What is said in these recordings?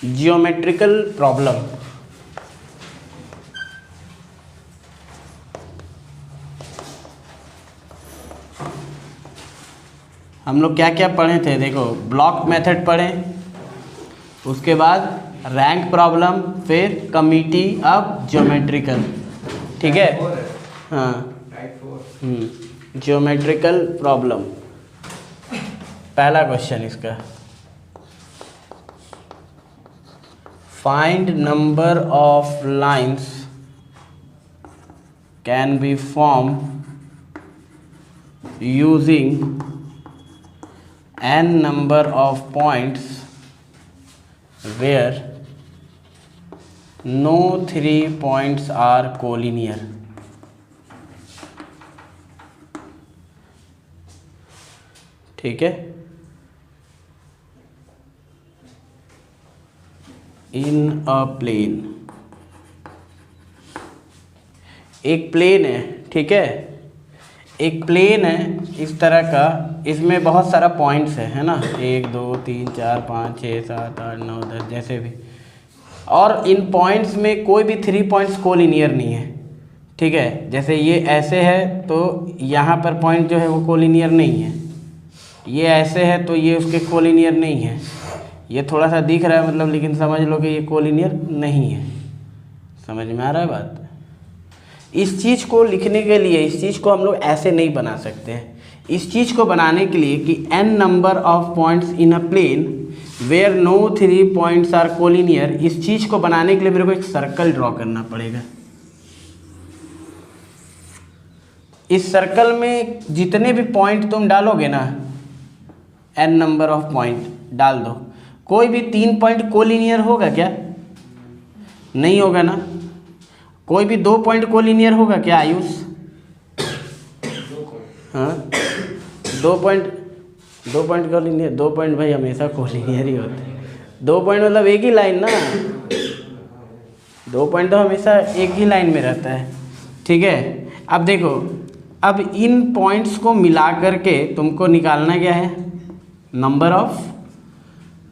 Geometrical problem. हम लोग क्या क्या पढ़े थे, देखो ब्लॉक मेथड पढ़े, उसके बाद रैंक प्रॉब्लम, फिर कमिटी ऑफ ज्योमेट्रिकल, ठीक है। हाँ, ज्योमेट्रिकल प्रॉब्लम। पहला क्वेश्चन इसका, find number of lines can be form using n number of points where no 3 points are collinear। ठीक है, इन अ प्लेन, एक प्लेन है, ठीक है, एक प्लेन है इस तरह का, इसमें बहुत सारा पॉइंट्स है ना, 1 2 3 4 5 6 7 8 9 10 जैसे भी, और इन पॉइंट्स में कोई भी 3 पॉइंट्स कोलिनियर नहीं है, ठीक है। जैसे ये ऐसे है तो यहाँ पर पॉइंट जो है वो कोलिनियर नहीं है, ये ऐसे है तो ये उसके कोलिनियर नहीं है, ये थोड़ा सा दिख रहा है मतलब, लेकिन समझ लो कि ये कोलिनियर नहीं है। समझ में आ रहा है बात? इस चीज़ को लिखने के लिए, इस चीज़ को हम लोग ऐसे नहीं बना सकते हैं। इस चीज़ को बनाने के लिए कि n number of points in a plane where no 3 points are collinear, इस चीज़ को बनाने के लिए मेरे को एक सर्कल ड्रॉ करना पड़ेगा। इस सर्कल में जितने भी पॉइंट तुम डालोगे ना, n नंबर ऑफ पॉइंट डाल दो, कोई भी 3 पॉइंट कोलिनियर होगा क्या? नहीं होगा ना। कोई भी 2 पॉइंट कोलिनियर होगा क्या आयुष? हाँ, 2 पॉइंट कोलिनियर, 2 पॉइंट भाई हमेशा कोलिनियर ही होते हैं। 2 पॉइंट मतलब एक ही लाइन ना, 2 पॉइंट तो हमेशा एक ही लाइन में रहता है, ठीक है। अब देखो, अब इन पॉइंट्स को मिला करके तुमको निकालना क्या है, नंबर ऑफ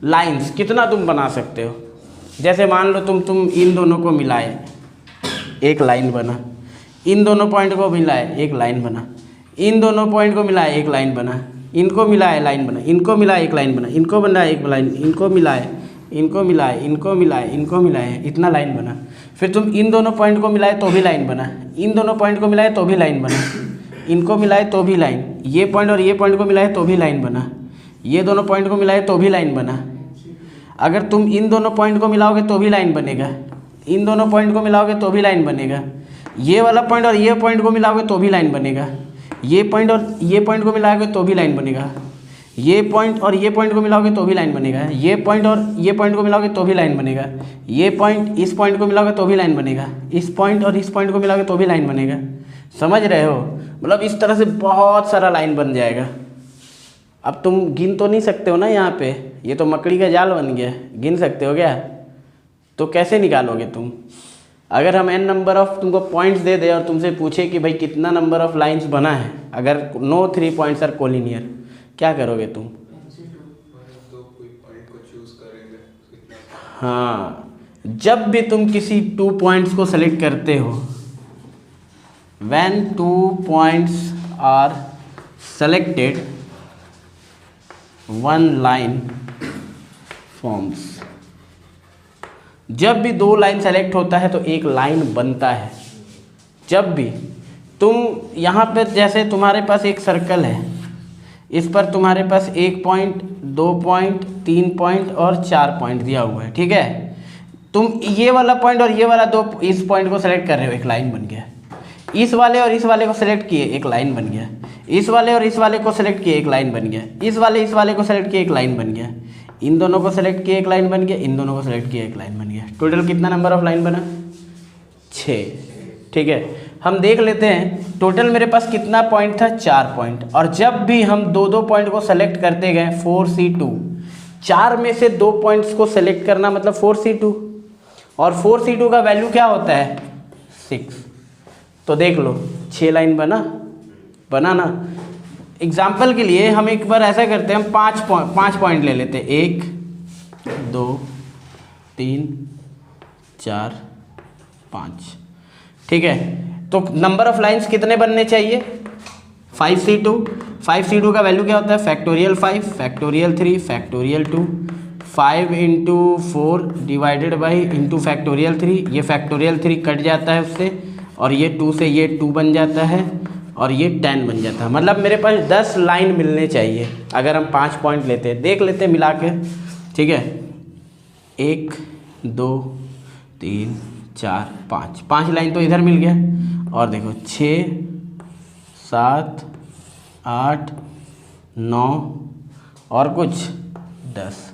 लाइंस, कितना तुम बना सकते हो। जैसे मान लो तुम इन दोनों को मिलाए, एक लाइन बना, इन दोनों पॉइंट को मिलाए, एक लाइन बना, इन दोनों पॉइंट को मिलाए, एक लाइन बना, इनको मिलाए, लाइन बना, इनको मिलाए, एक लाइन बना, इनको बनाए, एक लाइन, इनको मिलाए, इनको मिलाए, इनको मिलाए, इनको मिलाए, इतना लाइन बना। फिर तुम इन दोनों पॉइंट को मिलाए तो भी लाइन बना, इन दोनों पॉइंट को मिलाए तो भी लाइन बना, इनको मिलाए तो भी लाइन, ये पॉइंट और ये पॉइंट को मिलाए तो भी लाइन बना, ये दोनों पॉइंट को मिलाए तो भी लाइन बना। अगर तुम इन दोनों पॉइंट को मिलाओगे तो भी लाइन बनेगा, इन दोनों पॉइंट को मिलाओगे तो भी लाइन बनेगा, ये वाला पॉइंट और ये पॉइंट को मिलाओगे तो भी लाइन बनेगा, ये पॉइंट और ये पॉइंट को मिलाओगे तो भी लाइन बनेगा, ये पॉइंट और ये पॉइंट को मिलाओगे तो भी लाइन बनेगा, ये पॉइंट और ये पॉइंट को मिलाओगे तो भी लाइन बनेगा, ये पॉइंट इस पॉइंट को मिलाओगे तो भी लाइन बनेगा, इस पॉइंट और इस पॉइंट को मिलाओगे तो भी लाइन बनेगा। समझ रहे हो? मतलब इस तरह से बहुत सारा लाइन बन जाएगा। अब तुम गिन तो नहीं सकते हो ना यहाँ पे, ये तो मकड़ी का जाल बन गया, गिन सकते हो क्या? तो कैसे निकालोगे तुम? अगर हम n नंबर ऑफ तुमको पॉइंट्स दे दे और तुमसे पूछे कि भाई कितना नंबर ऑफ लाइंस बना है, अगर नो 3 पॉइंट्स आर कोलिनियर, क्या करोगे तुम? हाँ, जब भी तुम किसी 2 पॉइंट्स को सेलेक्ट करते हो, when 2 points are selected 1 line forms, जब भी 2 लाइन सेलेक्ट होता है तो एक लाइन बनता है। जब भी तुम यहाँ पे, जैसे तुम्हारे पास एक सर्कल है, इस पर तुम्हारे पास 1 पॉइंट, 2 पॉइंट, 3 पॉइंट और 4 पॉइंट दिया हुआ है, ठीक है। तुम ये वाला पॉइंट और ये वाला इस पॉइंट को सेलेक्ट कर रहे हो, एक लाइन बन गया। इस वाले और इस वाले को सेलेक्ट किए, एक लाइन बन गया। इस वाले और इस वाले को सेलेक्ट किए, एक लाइन बन गया। इस वाले को सेलेक्ट किए, एक लाइन बन गया। इन दोनों को सेलेक्ट किए, एक लाइन बन गया। इन दोनों को सेलेक्ट किए, एक लाइन बन गया। टोटल कितना नंबर ऑफ लाइन बना? 6, ठीक है। हम देख लेते हैं टोटल मेरे पास कितना पॉइंट था, 4 पॉइंट। और जब भी हम 2 पॉइंट को सेलेक्ट करते गए, 4C2, 4 में से 2 पॉइंट्स को सेलेक्ट करना मतलब 4C2, और 4C2 का वैल्यू क्या होता है? 6। तो देख लो 6 लाइन बना ना। एग्जाम्पल के लिए हम एक बार ऐसा करते हैं, हम 5 पॉइंट ले लेते हैं। 1 2 3 4 5। ठीक है, तो नंबर ऑफ लाइंस कितने बनने चाहिए? 5c2। 5c2 का वैल्यू क्या होता है? Factorial 5, factorial 3, factorial 2। 5 into 4 divided by into factorial 3, ये फैक्टोरियल 3 कट जाता है उससे, और ये 2 से ये 2 बन जाता है, और ये 10 बन जाता है। मतलब मेरे पास 10 लाइन मिलने चाहिए अगर हम 5 पॉइंट लेते हैं। देख लेते हैं मिला के। ठीक है, 1 2 3 4 5, 5 लाइन तो इधर मिल गया। और देखो 6 7 8 9 और कुछ 10,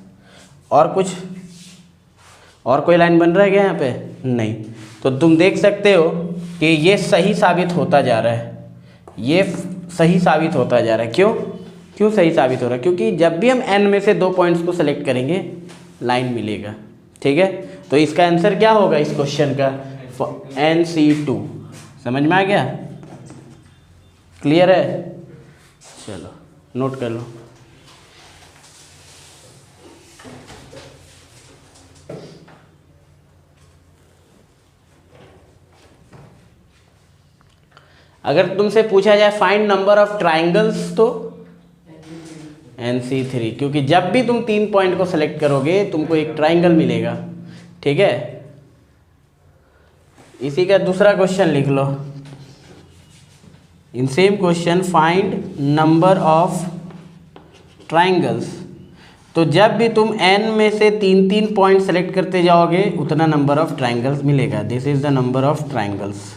और कुछ, और कोई लाइन बन रहा है क्या यहाँ पे? नहीं। तो तुम देख सकते हो कि ये सही साबित होता जा रहा है, ये सही साबित होता जा रहा है। क्यों सही साबित हो रहा है? क्योंकि जब भी हम n में से 2 पॉइंट्स को सेलेक्ट करेंगे लाइन मिलेगा। ठीक है, तो इसका आंसर क्या होगा इस क्वेश्चन का? NC2। समझ में आ गया? क्लियर है? चलो नोट कर लो। अगर तुमसे पूछा जाए फाइंड नंबर ऑफ ट्राइंगल्स, तो NC3, क्योंकि जब भी तुम 3 पॉइंट को सेलेक्ट करोगे तुमको एक ट्राइंगल मिलेगा। ठीक है, इसी का दूसरा क्वेश्चन लिख लो। In same question find number of triangles. तो जब भी तुम n में से 3 पॉइंट सेलेक्ट करते जाओगे उतना नंबर ऑफ ट्राइंगल्स मिलेगा। This is the number of triangles.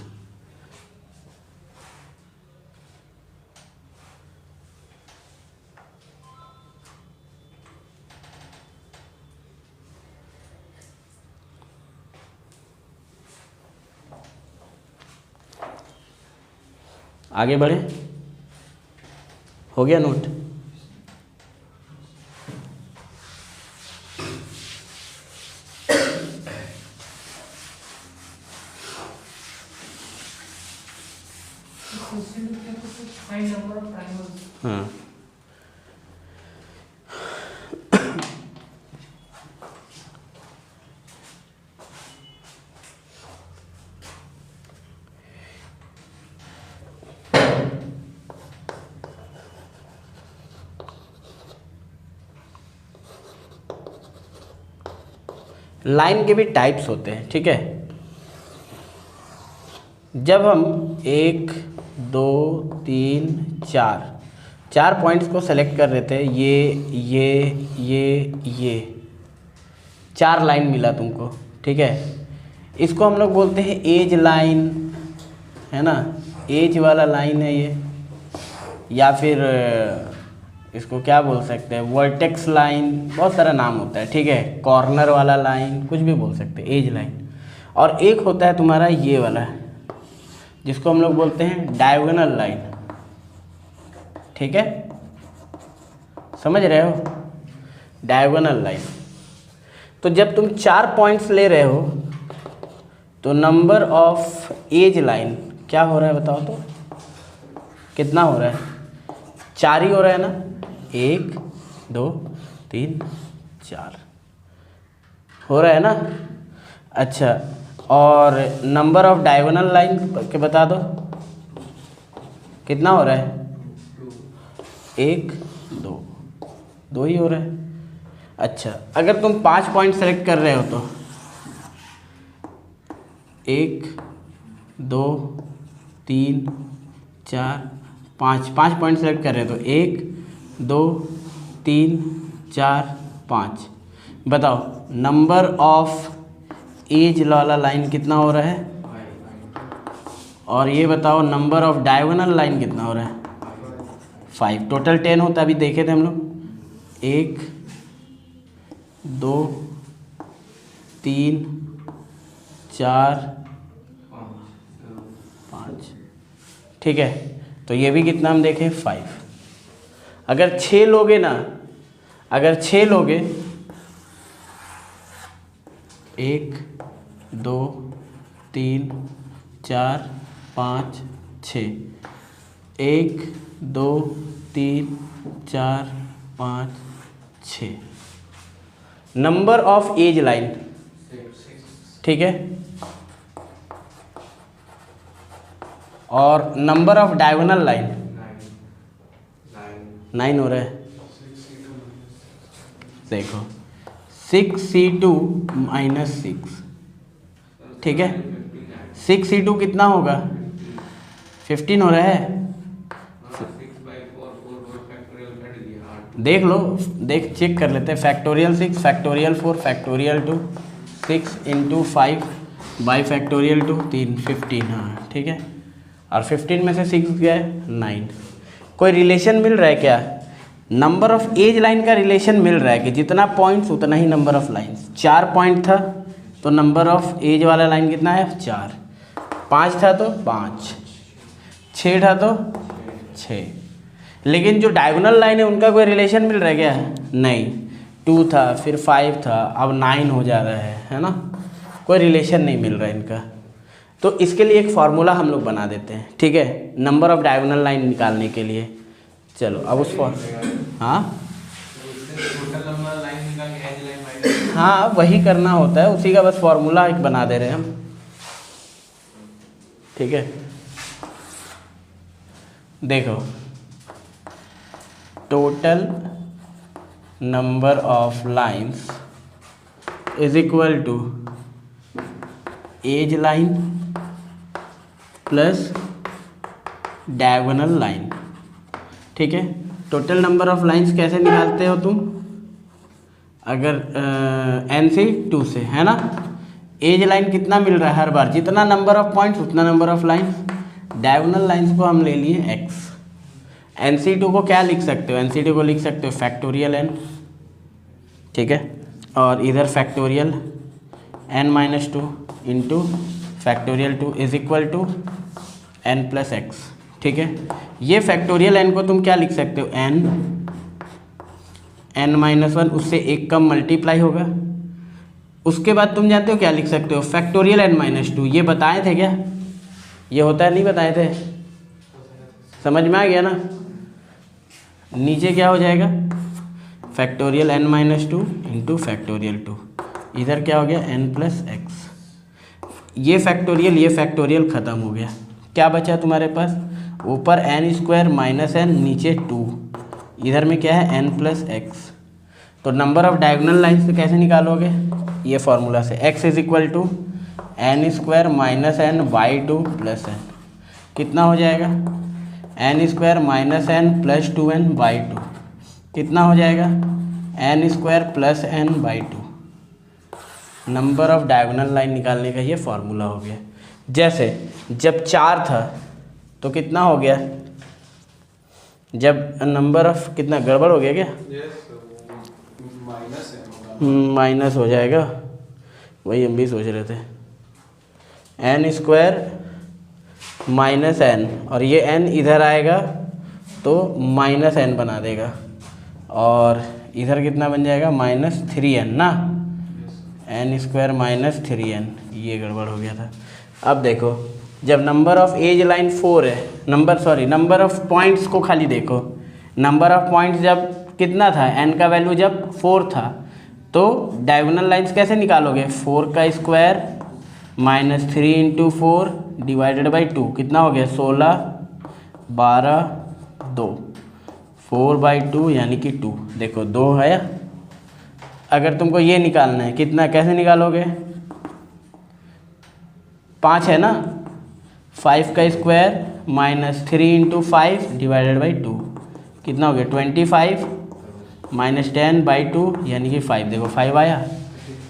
आगे बढ़े, हो गया नोट? हाँ, लाइन के भी टाइप्स होते हैं। ठीक है, जब हम 1 2 3 4 पॉइंट्स को सेलेक्ट कर रहे थे, ये 4 लाइन मिला तुमको। ठीक है, इसको हम लोग बोलते हैं एज लाइन, है ना? एज वाला लाइन है ये, या फिर इसको क्या बोल सकते हैं? वर्टेक्स लाइन, बहुत सारा नाम होता है। ठीक है, कॉर्नर वाला लाइन, कुछ भी बोल सकते हैं, एज लाइन। और एक होता है तुम्हारा ये वाला, जिसको हम लोग बोलते हैं डायगोनल लाइन। ठीक है, समझ रहे हो? Diagonal line. तो जब तुम 4 पॉइंट्स ले रहे हो तो नंबर ऑफ एज लाइन क्या हो रहा है बताओ तो? कितना हो रहा है? 4 ही हो रहा है ना? 1 2 3 4 हो रहा है ना? अच्छा, और नंबर ऑफ डायगोनल लाइन के बता दो कितना हो रहा है? 1 2 ही हो रहा है। अच्छा, अगर तुम 5 पॉइंट सेलेक्ट कर रहे हो तो 1 2 3 4 5 पॉइंट सेलेक्ट कर रहे हो तो 1 2 3 4 5। बताओ नंबर ऑफ एज वाला लाइन कितना हो रहा है? और ये बताओ नंबर ऑफ डायगोनल लाइन कितना हो रहा है? 5। टोटल 10 होता है, अभी देखे थे हम लोग। 1 2 3 4 5। ठीक है, तो ये भी कितना हम देखें? 5। अगर 6 लोगे ना, अगर 6 लोगे, 1 2 3 4 5 6, 1 2 3 4 5 6। नंबर ऑफ एज लाइन ठीक है, और नंबर ऑफ डायगोनल लाइन 9 हो रहा है। देखो 6C2 - 6, ठीक है, 6C2 कितना होगा, 15 हो रहा है। देख लो, देख चेक कर लेते हैं। Factorial 6, factorial 4, factorial 2, 6 × 5 by factorial 2, 3, 15। हाँ ठीक है, और 15 में से 6 गया है 9। कोई रिलेशन मिल रहा है क्या? नंबर ऑफ एज लाइन का रिलेशन मिल रहा है कि जितना पॉइंट्स उतना ही नंबर ऑफ लाइन्स। 4 पॉइंट था तो नंबर ऑफ एज वाला लाइन कितना है, 4। 5 था तो 5, 6 था तो 6। लेकिन जो डायगोनल लाइन है उनका कोई रिलेशन मिल रहा है क्या? नहीं। 2 था, फिर 5 था, अब 9 हो जा रहा है ना, कोई रिलेशन नहीं मिल रहा है इनका। तो इसके लिए एक फार्मूला हम लोग बना देते हैं, ठीक है, नंबर ऑफ डायगोनल लाइन निकालने के लिए। चलो अब उस हाँ वही करना होता है, उसी का बस फार्मूला एक बना दे रहे हैं हम, ठीक है। देखो total number of lines is equal to edge line plus diagonal line, ठीक है। टोटल नंबर ऑफ लाइन्स कैसे निकालते हो तुम? अगर n से 2 से, है ना। एज लाइन कितना मिल रहा है हर बार, जितना नंबर ऑफ पॉइंट्स उतना number of lines. Diagonal lines को हम ले लिए x। NC2 को क्या लिख सकते हो? NC2 को लिख सकते हो फैक्टोरियल n, ठीक है, और इधर factorial n-2 into factorial 2 is equal to n plus x, ठीक है। ये फैक्टोरियल n को तुम क्या लिख सकते हो? n-1, उससे एक कम मल्टीप्लाई होगा। उसके बाद तुम जानते हो क्या लिख सकते हो? Factorial n-2। ये बताए थे क्या? ये होता है, नहीं बताए थे? समझ में आ गया ना? नीचे क्या हो जाएगा? फैक्टोरियल n-2 इंटू फैक्टोरियल 2, इधर क्या हो गया? n plus x। ये फैक्टोरियल ख़त्म हो गया। क्या बचा तुम्हारे पास? ऊपर n² माइनस n, नीचे 2, इधर में क्या है? n plus x। तो नंबर ऑफ डायगोनल लाइन्स से कैसे निकालोगे? ये फार्मूला से, x is equal to n² minus n by 2 plus n। कितना हो जाएगा? n² minus n plus 2n by 2। कितना हो जाएगा? n² plus n by 2। Number of diagonal line निकालने का ये फार्मूला हो गया। जैसे जब 4 था तो कितना हो गया? जब नंबर ऑफ कितना गड़बड़ हो गया क्या? माइनस हो जाएगा, वही हम भी सोच रहे थे। n² माइनस n, और ये n इधर आएगा तो माइनस n बना देगा, और इधर कितना बन जाएगा? -3n ना, n² माइनस 3n। ये गड़बड़ हो गया था। अब देखो जब नंबर ऑफ एज लाइन 4 है, नंबर ऑफ पॉइंट्स को खाली देखो। नंबर ऑफ पॉइंट्स जब कितना था? n का वैल्यू जब 4 था, तो डायगोनल लाइन्स कैसे निकालोगे? 4 का square minus 3 into 4 divided by 2, कितना हो गया? 16, 12, 2, 4/2 यानी कि 2। देखो 2 है। अगर तुमको ये निकालना है, कितना कैसे निकालोगे? 5 है ना, 5 का square minus 3 into 5 divided by 2, कितना हो गया? 25 माइनस 10/2 यानी कि 5। देखो 5 आया,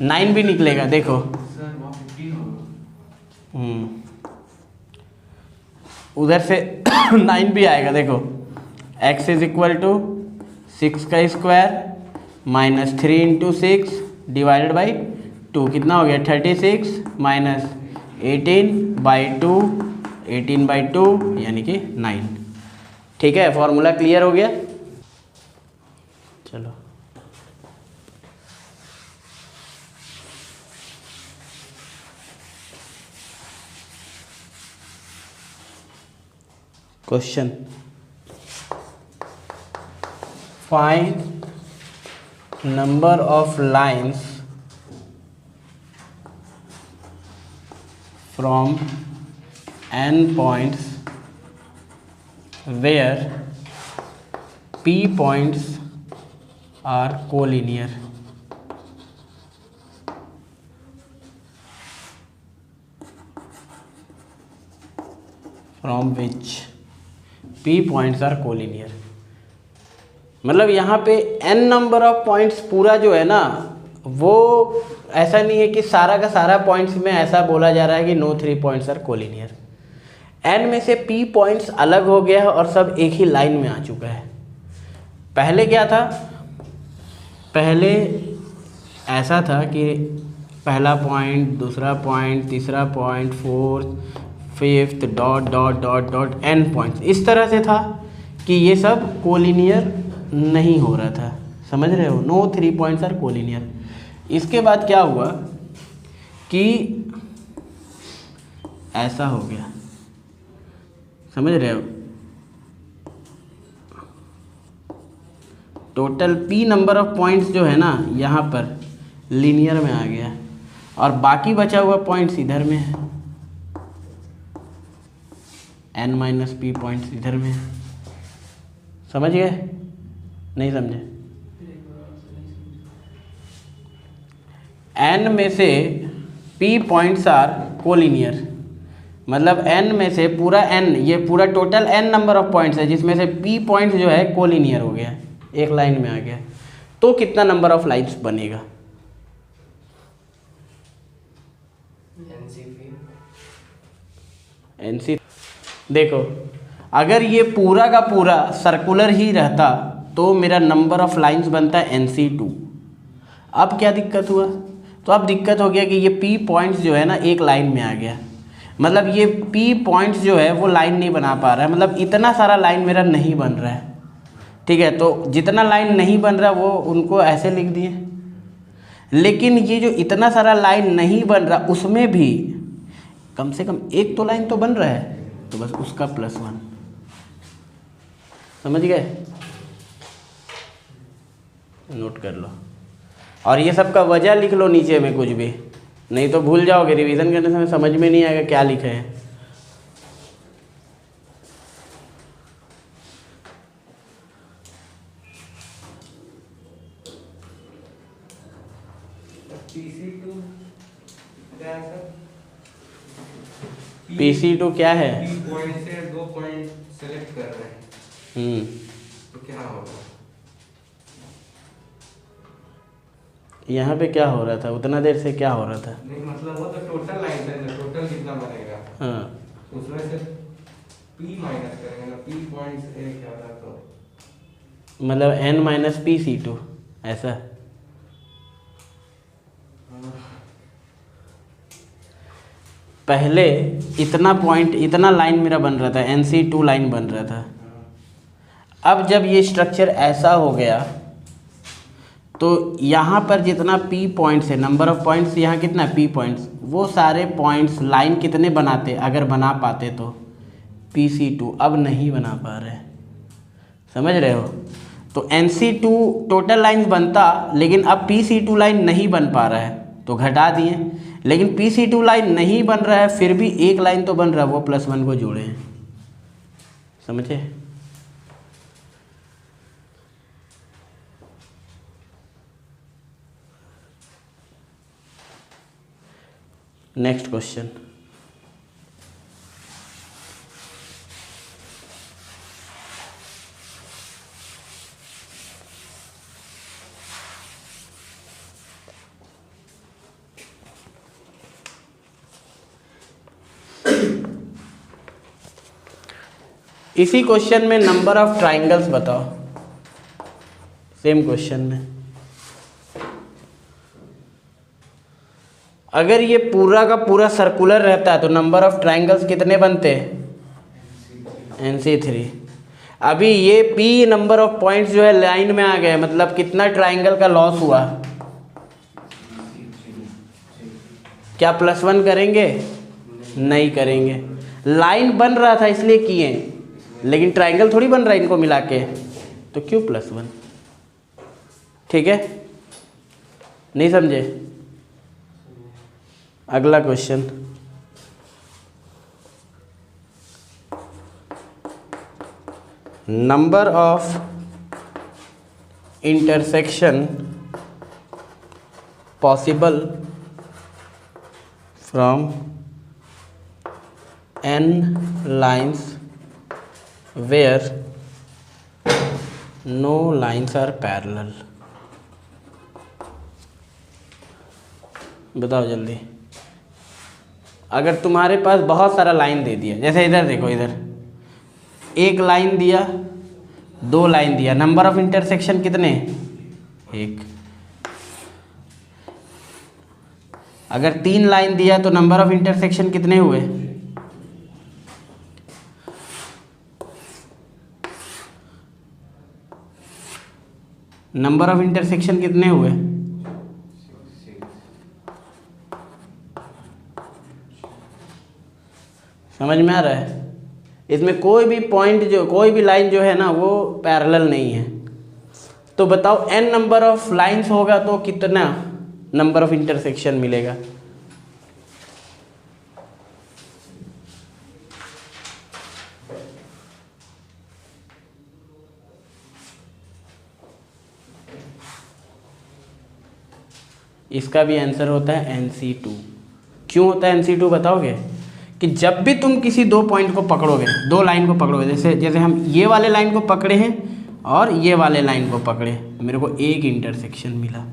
9 भी निकलेगा। देखो उधर से 9 भी आएगा। देखो x इज इक्वल टू 6 का square minus 3 into 6 divided by 2, कितना हो गया? 36 माइनस 18/2, 18/2 यानी कि 9। ठीक है, फॉर्मूला क्लियर हो गया। चलो question, find number of lines from n points where p points are collinear. From which p points are collinear. मतलब यहाँ पे n नंबर ऑफ पॉइंट्स पूरा जो है ना, वो ऐसा नहीं है कि सारा का सारा पॉइंट्स में ऐसा बोला जा रहा है कि no 3 points are collinear. n में से p पॉइंट्स अलग हो गया है और सब एक ही लाइन में आ चुका है। पहले क्या था, पहले ऐसा था कि पहला पॉइंट, दूसरा पॉइंट, तीसरा point, fourth, fifth, dot dot dot dot n points, इस तरह से था कि ये सब कोलिनियर नहीं हो रहा था। समझ रहे हो, नो 3 पॉइंट्स आर कोलिनियर। इसके बाद क्या हुआ कि ऐसा हो गया, समझ रहे हो, total p number of points जो है ना यहाँ पर लीनियर में आ गया और बाकी बचा हुआ पॉइंट्स इधर में है, n माइनस पी पॉइंट्स इधर में है। समझ गए, नहीं समझे? n में से p पॉइंट्स आर कोलिनियर, मतलब n में से पूरा n, ये पूरा total n number of points है जिसमें से p पॉइंट जो है कोलिनियर हो गया, एक लाइन में आ गया। तो कितना नंबर ऑफ लाइन्स बनेगा? NC। देखो, अगर ये पूरा का पूरा सर्कुलर ही रहता तो मेरा नंबर ऑफ लाइन्स बनता है NC2। अब क्या दिक्कत हुआ? तो अब दिक्कत हो गया कि ये P पॉइंट्स जो है ना एक लाइन में आ गया, मतलब ये P पॉइंट्स जो है वो लाइन नहीं बना पा रहा है, मतलब इतना सारा लाइन मेरा नहीं बन रहा है। ठीक है, तो जितना लाइन नहीं बन रहा वो उनको ऐसे लिख दिए, लेकिन ये जो इतना सारा लाइन नहीं बन रहा उसमें भी कम से कम एक तो लाइन तो बन रहा है, तो बस उसका +1। समझ गए? नोट कर लो और ये सब का वजह लिख लो नीचे में कुछ भी, नहीं तो भूल जाओगे, रिवीजन करने समय समझ में नहीं आएगा क्या लिखे है। PC2 क्या है? पॉइंट से 2 पॉइंट सेलेक्ट कर रहे हैं, तो क्या होगा? यहाँ पे क्या हो रहा था उतना देर से, क्या हो रहा था? नहीं मतलब वो तो टोटल लाइन है, टोटल कितना बनेगा, हाँ, उसमें से p माइनस करेंगे ना, p पॉइंट से क्या होगा, तो मतलब n माइनस PC2 ऐसा। पहले इतना पॉइंट, इतना लाइन मेरा बन रहा था, NC2 लाइन बन रहा था। अब जब ये स्ट्रक्चर ऐसा हो गया तो यहाँ पर जितना P पॉइंट्स है, नंबर ऑफ पॉइंट्स यहाँ कितना है P पॉइंट्स, वो सारे पॉइंट्स लाइन कितने बनाते, अगर बना पाते तो PC2, अब नहीं बना पा रहे। समझ रहे हो? तो NC2 टोटल लाइन बनता, लेकिन अब PC2 लाइन नहीं बन पा रहा है तो घटा दिए, लेकिन PC2 लाइन नहीं बन रहा है फिर भी एक लाइन तो बन रहा है, वो +1 को जोड़े हैं। समझे? Next question. इसी क्वेश्चन में नंबर ऑफ ट्राइंगल्स बताओ, सेम क्वेश्चन में। अगर ये पूरा का पूरा सर्कुलर रहता है तो नंबर ऑफ ट्राइंगल्स कितने बनते? NC3। अभी ये P नंबर ऑफ पॉइंट्स जो है लाइन में आ गए, मतलब कितना ट्राइंगल का लॉस हुआ? क्या +1 करेंगे? नहीं करेंगे। लाइन बन रहा था इसलिए किए, लेकिन ट्राइंगल थोड़ी बन रहा है इनको मिला के, तो क्यों +1? ठीक है, नहीं समझे? अगला question. Number of intersection possible from n lines where no lines are parallel। बताओ जल्दी। अगर तुम्हारे पास बहुत सारा लाइन दे दिया, जैसे इधर देखो, इधर एक लाइन दिया, दो लाइन दिया, नंबर ऑफ इंटरसेक्शन कितने? एक। अगर तीन लाइन दिया तो नंबर ऑफ इंटरसेक्शन कितने हुए? नंबर ऑफ इंटरसेक्शन कितने हुए? समझ में आ रहा है? इसमें कोई भी पॉइंट कोई भी लाइन जो है ना वो पैरेलल नहीं है। तो बताओ n नंबर ऑफ लाइंस होगा तो कितना नंबर ऑफ इंटरसेक्शन मिलेगा? इसका भी आंसर होता है NC2। क्यों होता है NC2 बताओगे? कि जब भी तुम किसी दो पॉइंट को पकड़ोगे, दो लाइन को पकड़ोगे, जैसे हम ये वाले लाइन को पकड़े हैं और ये वाले लाइन को पकड़े, मेरे को एक इंटरसेक्शन मिला।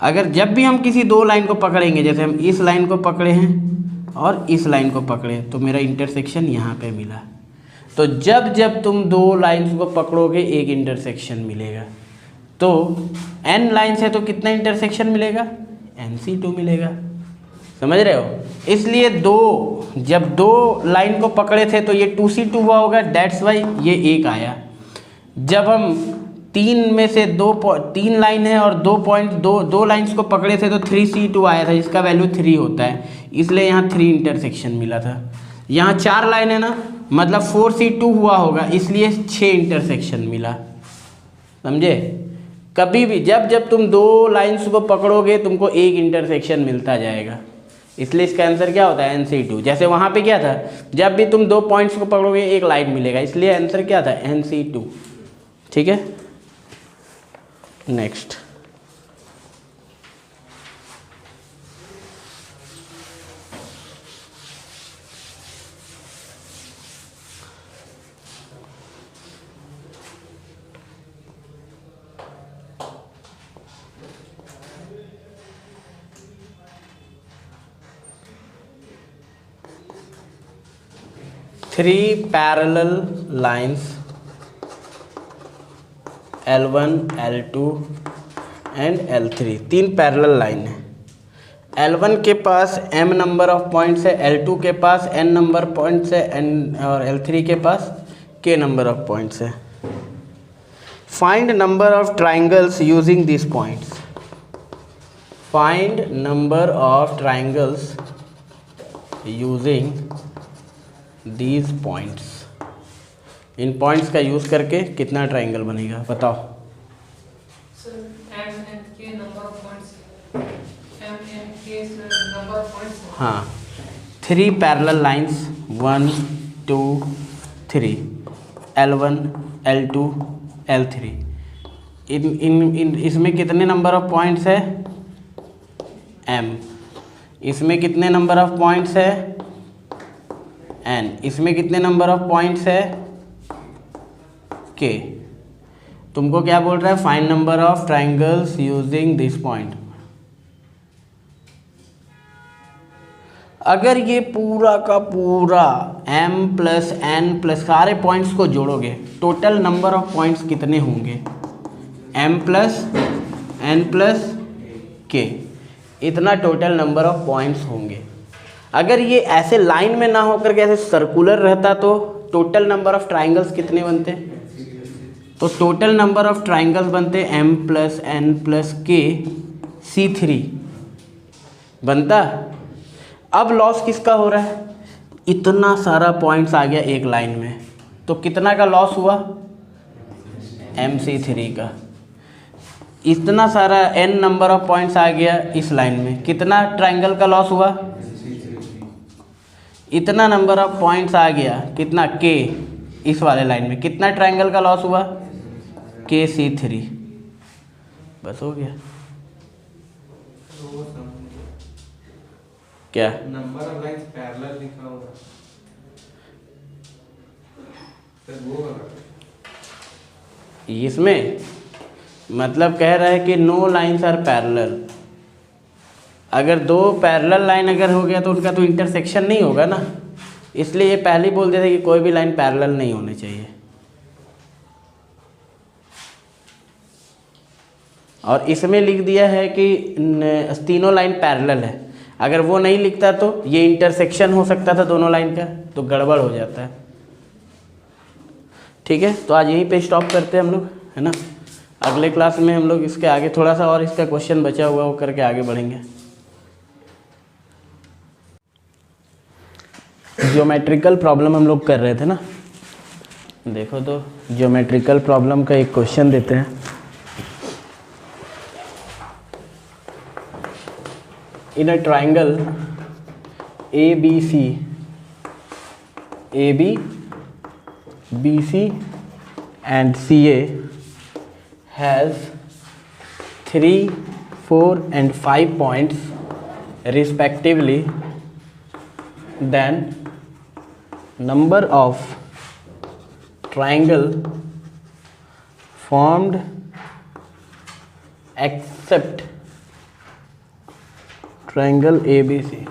अगर जब भी हम किसी दो लाइन को पकड़ेंगे, जैसे हम इस लाइन को पकड़े हैं और इस लाइन को पकड़े, तो मेरा इंटरसेक्शन यहाँ पे मिला। तो जब जब तुम दो लाइन्स को पकड़ोगे एक इंटरसेक्शन मिलेगा। तो n लाइन्स है तो कितना इंटरसेक्शन मिलेगा? NC2 मिलेगा। समझ रहे हो? इसलिए जब दो लाइन को पकड़े थे तो ये 2C2 हुआ होगा, डेट्स वाई ये एक आया। जब हम तीन में से तीन लाइन है और दो लाइन्स को पकड़े थे तो 3C2 आया था, जिसका वैल्यू 3 होता है, इसलिए यहाँ 3 इंटरसेक्शन मिला था। यहाँ 4 लाइन है ना, मतलब 4C2 हुआ होगा, इसलिए 6 इंटरसेक्शन मिला। समझे? कभी भी जब तुम दो लाइन्स को पकड़ोगे तुमको एक इंटरसेक्शन मिलता जाएगा, इसलिए इसका आंसर क्या होता है? NC2। जैसे वहाँ पे क्या था, जब भी तुम दो पॉइंट्स को पकड़ोगे एक लाइन मिलेगा, इसलिए आंसर क्या था? NC2। ठीक है, next. Three parallel lines L1, L2 and L3, तीन पैरेलल लाइन है। L1 के पास m नंबर ऑफ पॉइंट्स है, L2 के पास n नंबर पॉइंट्स है, और L3 के पास k नंबर ऑफ पॉइंट्स है। Find number of triangles using this points. Find number of triangles using these points. In points का use करके कितना ट्राइंगल बनेगा बताओ। Sir m and k number of points, m and k number of points. हाँ, 3 parallel lines 1 2 3, L1 L2 L3। इसमें कितने number of points है? m। इसमें कितने नंबर ऑफ पॉइंट्स है? n। इसमें कितने नंबर ऑफ पॉइंट्स है? k। तुमको क्या बोल रहा है? Find number of triangles using this point. अगर ये पूरा का पूरा m प्लस n प्लस सारे पॉइंट्स को जोड़ोगे, टोटल नंबर ऑफ पॉइंट्स कितने होंगे? m plus n plus k, इतना टोटल नंबर ऑफ पॉइंट्स होंगे। अगर ये ऐसे लाइन में ना होकर के ऐसे सर्कुलर रहता तो टोटल नंबर ऑफ ट्राइंगल्स कितने बनते? तो टोटल नंबर ऑफ ट्राइंगल्स बनते m plus n plus k C3 बनता। अब लॉस किसका हो रहा है? इतना सारा पॉइंट्स आ गया एक लाइन में, तो कितना का लॉस हुआ? MC3 का। इतना सारा n नंबर ऑफ पॉइंट्स आ गया इस लाइन में, कितना ट्राइंगल का लॉस हुआ? इतना नंबर ऑफ पॉइंट्स आ गया, कितना? k। इस वाले लाइन में कितना ट्रायंगल का लॉस हुआ, KC3। बस हो गया। वो समझ क्या नंबर ऑफ लाइंस पैरेलल लिखा होगा सर, वो वाला इसमें मतलब कह रहा है कि नो लाइंस आर पैरेलल। अगर दो पैरेलल लाइन अगर हो गया तो उनका तो इंटरसेक्शन नहीं होगा ना, इसलिए ये पहले ही बोल देते कि कोई भी लाइन पैरेलल नहीं होनी चाहिए। और इसमें लिख दिया है कि तीनों लाइन पैरेलल है। अगर वो नहीं लिखता तो ये इंटरसेक्शन हो सकता था दोनों लाइन का, तो गड़बड़ हो जाता है। ठीक है, तो आज यहीं पे स्टॉप करते हैं हम लोग, है ना। अगले क्लास में हम लोग इसके आगे थोड़ा सा और इसका क्वेश्चन बचा हुआ वो करके आगे बढ़ेंगे। ज्योमेट्रिकल प्रॉब्लम हम लोग कर रहे थे ना। देखो तो ज्योमेट्रिकल प्रॉब्लम का एक क्वेश्चन देते हैं। In a triangle ABC, AB, BC and CA has 3, 4 and 5 points respectively, then number of triangle formed except triangle ABC।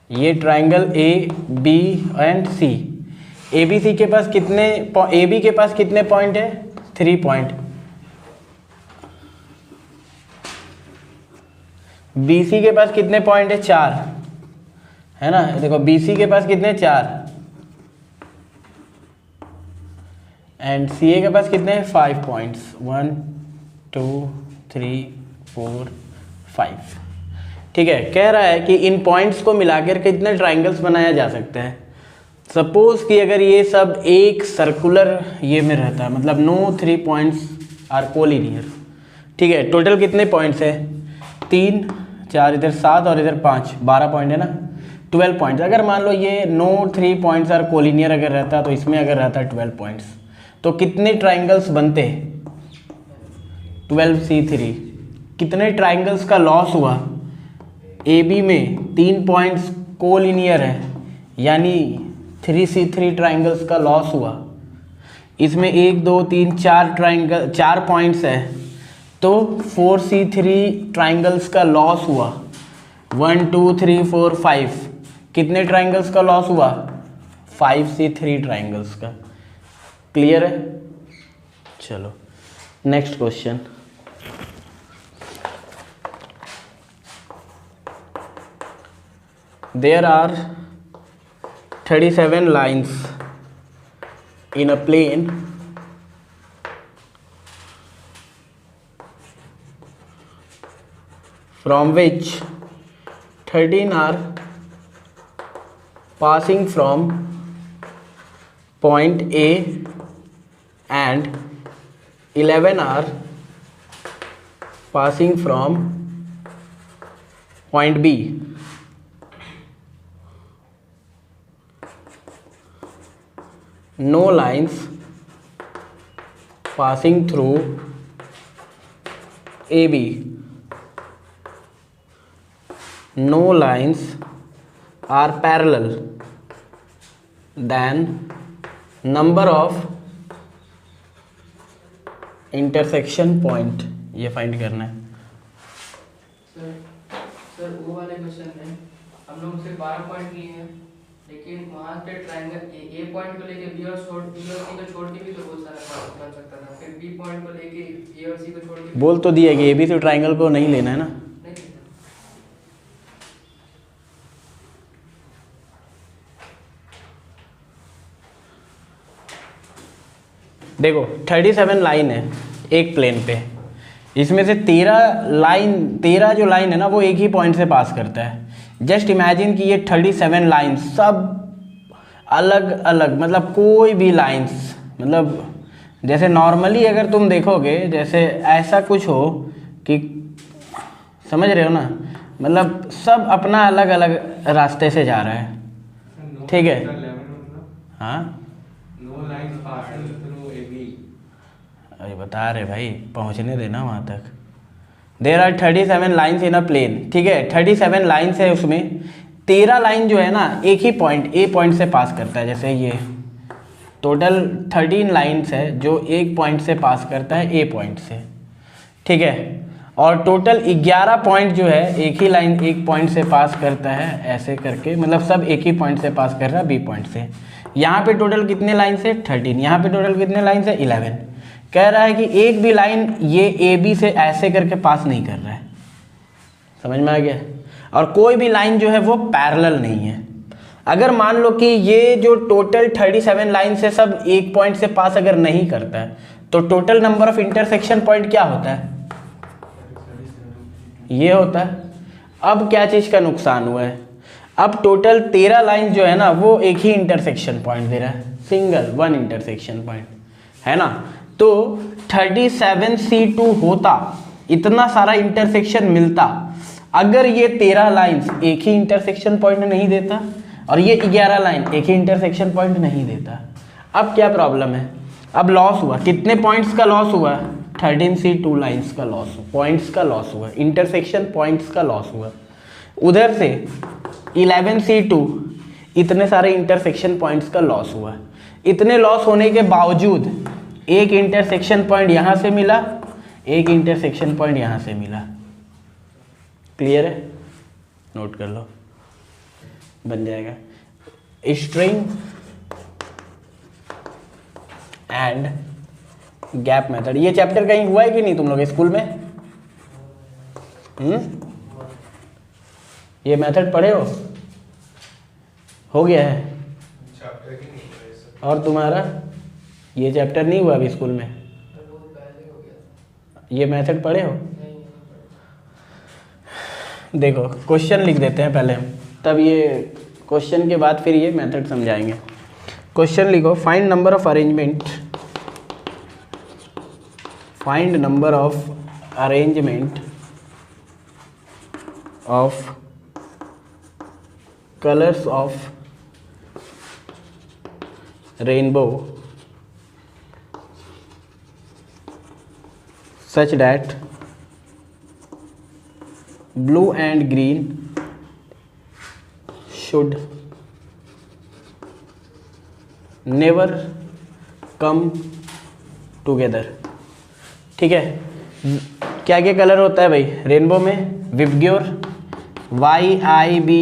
ये triangle AB and C, ABC के पास कितने, AB के पास कितने पॉइंट है, 3 पॉइंट। BC के पास कितने पॉइंट है, 4, है ना। देखो BC के पास कितने, 4, एंड CA के पास कितने, 5 पॉइंट्स, 1 2 3 4 5। ठीक है, कह रहा है कि इन पॉइंट्स को मिलाकर कितने ट्राइंगल्स बनाया जा सकता है। सपोज कि अगर ये सब एक सर्कुलर ये में रहता है, मतलब नो 3 पॉइंट्स आर कोलिनियर। ठीक है, टोटल कितने पॉइंट्स है, 3 4 इधर 7 और इधर 5, 12 पॉइंट है ना, 12 पॉइंट्स। अगर मान लो ये नो 3 पॉइंट्स आर कोलिनियर अगर रहता तो इसमें अगर रहता 12 पॉइंट्स, तो कितने ट्राइंगल्स बनते, 12C3। कितने ट्राइंगल्स का लॉस हुआ, AB में 3 पॉइंट्स कोलिनियर है, यानी 3C3 ट्राइंगल्स का लॉस हुआ। इसमें 1 2 3 4 ट्राइंगल 4 पॉइंट्स है, तो 4C3 ट्राइंगल्स का लॉस हुआ। 1 2 3 4 5 कितने ट्राइंगल्स का लॉस हुआ, 5C3 ट्राइंगल्स का। क्लियर है। चलो next question. There are 37 lines in a plane from which 13 are passing from point A and 11 are passing from point B. No lines passing through AB. No lines are parallel. Then number of intersection point ये find करना है। Sir वो वाले question में हम लोग सिर्फ 12 point लिए हैं, लेकिन वहाँ पे ट्रायंगल ए पॉइंट को लेके बी और सी को छोड़ के भी तो बहुत सारा बन सकता था। फिर बी पॉइंट को लेके ए और सी को छोड़ के बोल तो दिया कि AB से ट्राइंगल को नहीं लेना है ना। नहीं। देखो 37 लाइन है एक प्लेन पे, इसमें से 13 जो लाइन है ना वो एक ही पॉइंट से पास करता है। जस्ट इमेजिन कि ये 37 लाइन सब अलग अलग, मतलब कोई भी लाइंस मतलब जैसे नॉर्मली अगर तुम देखोगे, जैसे ऐसा कुछ हो कि, समझ रहे हो ना, मतलब सब अपना अलग अलग रास्ते से जा रहा है, ठीक है। हाँ no line passing through AB. अरे बता रहे भाई, पहुंचने देना वहाँ तक। There are 37 lines in a plane, ठीक है। 37 लाइन्स है, उसमें 13 लाइन जो है ना एक ही पॉइंट ए पॉइंट से पास करता है। जैसे ये टोटल 13 लाइन्स है जो एक पॉइंट से पास करता है ए पॉइंट से, ठीक है। और टोटल 11 पॉइंट जो है एक ही लाइन एक पॉइंट से पास करता है, ऐसे करके, मतलब सब एक ही पॉइंट से पास कर रहा है बी पॉइंट से। यहाँ पे टोटल कितने लाइन से 13, यहाँ पे टोटल कितने लाइन से 11। कह रहा है कि एक भी लाइन ये ए बी से ऐसे करके पास नहीं कर रहा है, समझ में आ गया। और कोई भी लाइन जो है वो पैरेलल नहीं है। अगर मान लो कि ये जो टोटल 37 लाइन से सब एक पॉइंट से पास अगर नहीं करता है, तो total number of intersection point क्या होता है, ये होता है। अब क्या चीज़ का नुकसान हुआ है, अब टोटल 13 लाइन जो है ना वो एक ही इंटरसेक्शन पॉइंट दे रहा है, सिंगल वन इंटरसेक्शन पॉइंट, है ना। तो 37C2 होता, इतना सारा इंटरसेक्शन मिलता, अगर ये 13 लाइन्स एक ही इंटरसेक्शन पॉइंट नहीं देता और ये 11 लाइन एक ही इंटरसेक्शन पॉइंट नहीं देता। अब क्या प्रॉब्लम है, अब लॉस हुआ, कितने पॉइंट्स का लॉस हुआ, 13C2 लाइन्स का लॉस, पॉइंट्स का लॉस हुआ, इंटरसेक्शन पॉइंट्स का लॉस हुआ। उधर से 11C2 इतने सारे इंटरसेक्शन पॉइंट्स का लॉस हुआ। इतने लॉस होने के बावजूद एक इंटरसेक्शन पॉइंट यहाँ से मिला, एक इंटरसेक्शन पॉइंट यहाँ से मिला। क्लियर है, नोट कर लो, बन जाएगा स्ट्रिंग एंड गैप मेथड। ये चैप्टर कहीं हुआ है कि नहीं तुम लोग स्कूल में? ये मेथड पढ़े हो गया है? और तुम्हारा ये चैप्टर नहीं हुआ अभी स्कूल में? ये मेथड पढ़े हो? देखो क्वेश्चन लिख देते हैं पहले हम, तब ये क्वेश्चन के बाद फिर ये मेथड समझाएंगे। क्वेश्चन लिखो, find number of arrangement, find number of arrangement of colours of rainbow such that blue and green should never come together। ठीक है, क्या क्या कलर होता है भाई रेनबो में? विबग्योर, YIBGYOR,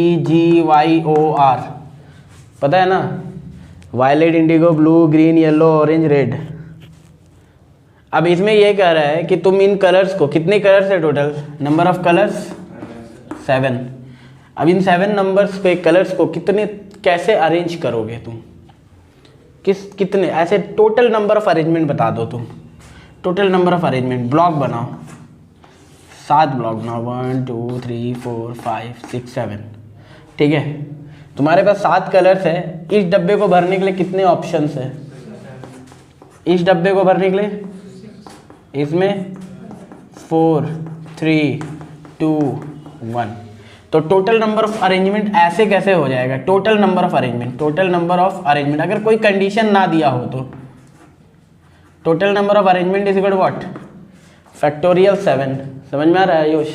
पता है ना, violet, indigo, blue, green, yellow, orange, red. अब इसमें ये कह रहा है कि तुम इन कलर्स को, कितने कलर्स है टोटल, नंबर ऑफ कलर्स 7। अब इन 7 नंबर्स पे कलर्स को कितने, कैसे अरेंज करोगे तुम, कितने ऐसे टोटल नंबर ऑफ अरेंजमेंट बता दो तुम, total number of arrangement. Block बनाओ, 7 ब्लॉक बनाओ, 1 2 3 4 5 6 7, ठीक है। तुम्हारे पास 7 कलर्स है, इस डब्बे को भरने के लिए कितने ऑप्शंस है? इस डब्बे को भरने के लिए इसमें 4 3 2 1। तो टोटल नंबर ऑफ अरेंजमेंट ऐसे कैसे हो जाएगा? Total number of arrangement, total number of arrangement अगर कोई कंडीशन ना दिया हो तो total number of arrangement is equal to what, factorial 7। समझ में आ रहा है आयुष?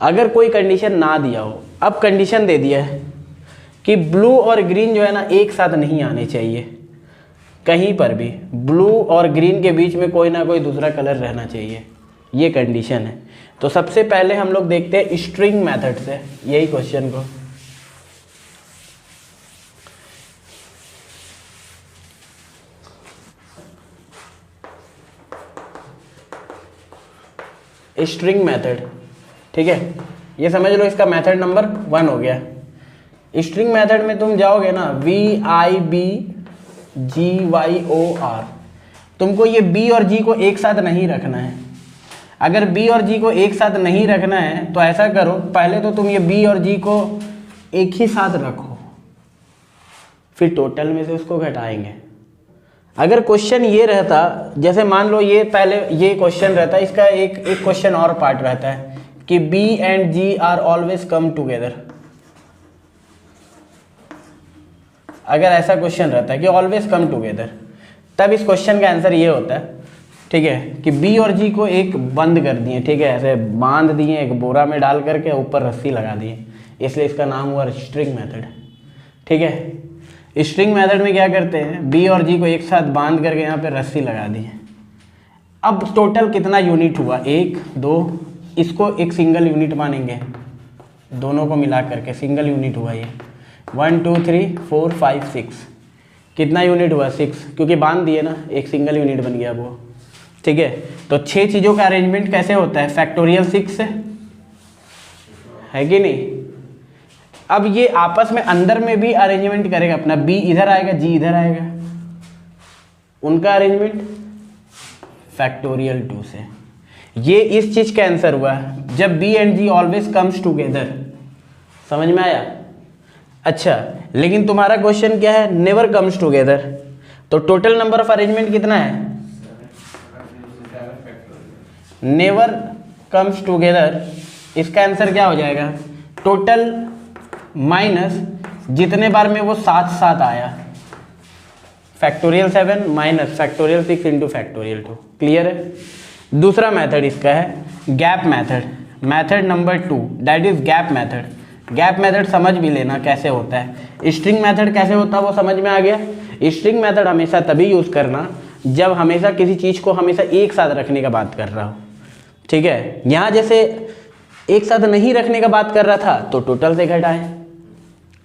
अगर कोई कंडीशन ना दिया हो, अब कंडीशन दे दिया है कि ब्लू और ग्रीन जो है ना एक साथ नहीं आने चाहिए, कहीं पर भी ब्लू और ग्रीन के बीच में कोई ना कोई दूसरा कलर रहना चाहिए, ये कंडीशन है। तो सबसे पहले हम लोग देखते हैं स्ट्रिंग मेथड से यही क्वेश्चन को। स्ट्रिंग मेथड, ठीक है, ये समझ लो इसका मेथड नंबर 1 हो गया। स्ट्रिंग मेथड में तुम जाओगे ना, VIBGYOR, तुमको ये B और G को एक साथ नहीं रखना है। अगर B और G को एक साथ नहीं रखना है तो ऐसा करो, पहले तो तुम ये B और G को एक ही साथ रखो, फिर टोटल में से उसको घटाएंगे। अगर क्वेश्चन ये रहता, जैसे मान लो ये पहले ये क्वेश्चन रहता, इसका एक क्वेश्चन और पार्ट रहता है कि B and G are always come together. अगर ऐसा क्वेश्चन रहता है कि ऑलवेज कम टुगेदर, तब इस क्वेश्चन का आंसर ये होता है, ठीक है, कि B और G को एक बंद कर दिए, ठीक है, ऐसे बांध दिए एक बोरा में डाल करके, ऊपर रस्सी लगा दिए, इसलिए इसका नाम हुआ स्ट्रिंग मेथड। ठीक है, स्ट्रिंग मेथड में क्या करते हैं, B और G को एक साथ बांध करके यहाँ पे रस्सी लगा दी है। अब टोटल कितना यूनिट हुआ, 1 2, इसको एक सिंगल यूनिट मानेंगे, दोनों को मिला करके सिंगल यूनिट हुआ ये। 1 2 3 4 5 6, कितना यूनिट हुआ, 6, क्योंकि बांध दिए ना, एक सिंगल यूनिट बन गया वो। ठीक है, तो 6 चीज़ों का अरेंजमेंट कैसे होता है, फैक्टोरियल 6 से, है कि नहीं। अब ये आपस में अंदर में भी अरेंजमेंट करेगा अपना, B इधर आएगा, G इधर आएगा, उनका अरेंजमेंट फैक्टोरियल 2 से। ये इस चीज का आंसर हुआ जब B and G always comes together. समझ में आया। अच्छा, लेकिन तुम्हारा क्वेश्चन क्या है, नेवर कम्स टुगेदर, तो टोटल नंबर ऑफ अरेंजमेंट कितना है, नेवर कम्स टुगेदर। इसका आंसर क्या हो जाएगा, टोटल माइनस जितने बार में वो साथ साथ आया, factorial 7 minus factorial 6 into factorial 2। Clear है। दूसरा मेथड इसका है gap method, method number 2, that is gap method. Gap method समझ भी लेना कैसे होता है। स्ट्रिंग मेथड कैसे होता है वो समझ में आ गया। स्ट्रिंग मेथड हमेशा तभी यूज़ करना जब हमेशा किसी चीज़ को हमेशा एक साथ रखने का बात कर रहा हो। ठीक है, यहाँ जैसे एक साथ नहीं रखने का बात कर रहा था तो टोटल से घटाएं।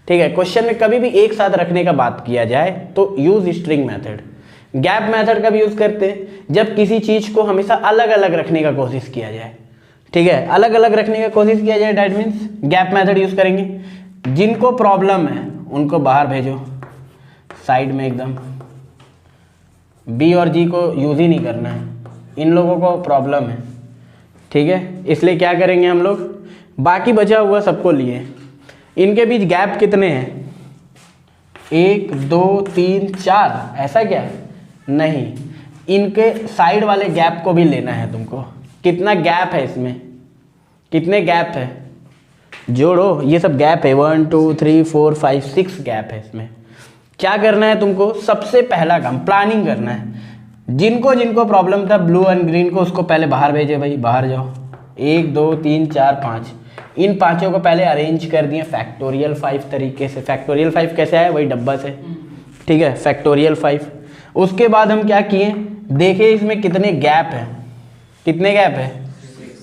ठीक है, क्वेश्चन में कभी भी एक साथ रखने का बात किया जाए तो use string method. Gap method का भी यूज करते हैं जब किसी चीज को हमेशा अलग अलग रखने का कोशिश किया जाए। ठीक है, अलग अलग रखने का कोशिश किया जाए, that means gap method use करेंगे। जिनको प्रॉब्लम है उनको बाहर भेजो साइड में एकदम, B और G को यूज ही नहीं करना है, इन लोगों को प्रॉब्लम है। ठीक है, इसलिए क्या करेंगे हम लोग, बाकी बचा हुआ सबको लिए, इनके बीच गैप कितने हैं, 1 2 3 4, ऐसा क्या नहीं, इनके साइड वाले गैप को भी लेना है तुमको। कितना गैप है इसमें, कितने गैप है, जोड़ो, ये सब गैप है, 1 2 3 4 5 6 गैप है इसमें। क्या करना है तुमको, सबसे पहला काम प्लानिंग करना है। जिनको जिनको प्रॉब्लम था ब्लू एंड ग्रीन को, उसको पहले बाहर भेजे, भाई बाहर जाओ, 1 2 3 4 5, इन पांचों को पहले अरेंज कर दिए फैक्टोरियल 5 तरीके से। फैक्टोरियल 5 कैसे आया, वही डब्बा से। ठीक है, फैक्टोरियल 5। उसके बाद हम क्या किए, देखे इसमें कितने गैप है, कितने गैप है,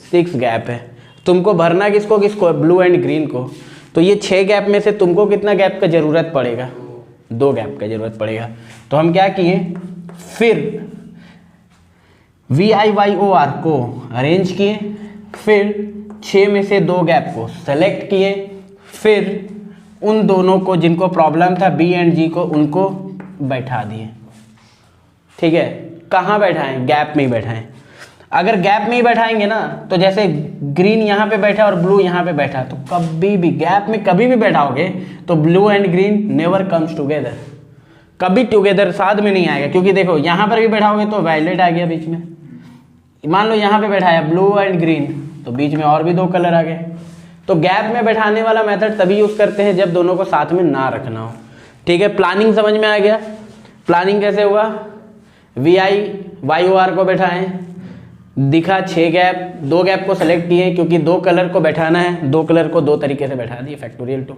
6 गैप है। तुमको भरना किसको किसको, ब्लू एंड ग्रीन को। तो ये 6 गैप में से तुमको कितना गैप का जरूरत पड़ेगा, 2 गैप का जरूरत पड़ेगा। तो हम क्या किए, फिर VIYOR को अरेंज किए, फिर 6 में से 2 गैप को सेलेक्ट किए, फिर उन दोनों को जिनको प्रॉब्लम था B एंड G को, उनको बैठा दिए। ठीक है, कहाँ बैठाएं, गैप में ही बैठाएं। अगर गैप में ही बैठाएंगे ना, तो जैसे ग्रीन यहाँ पे बैठा और ब्लू यहाँ पे बैठा, तो कभी भी गैप में कभी भी बैठाओगे तो blue and green never comes together, कभी टुगेदर साथ में नहीं आएगा। क्योंकि देखो यहाँ पर भी बैठाओगे तो वायलेट आ गया बीच में, मान लो यहाँ पे बैठाया ब्लू एंड ग्रीन, तो बीच में और भी 2 कलर आ गए। तो गैप में बैठाने वाला मेथड तभी यूज़ करते हैं जब दोनों को साथ में ना रखना हो। ठीक है, प्लानिंग समझ में आ गया। प्लानिंग कैसे हुआ, VIYOR को बैठाएं, दिखा 6 गैप, 2 गैप को सेलेक्ट किए क्योंकि 2 कलर को बैठाना है, 2 कलर को 2 तरीके से बैठा दिए, फैक्टोरियल 2।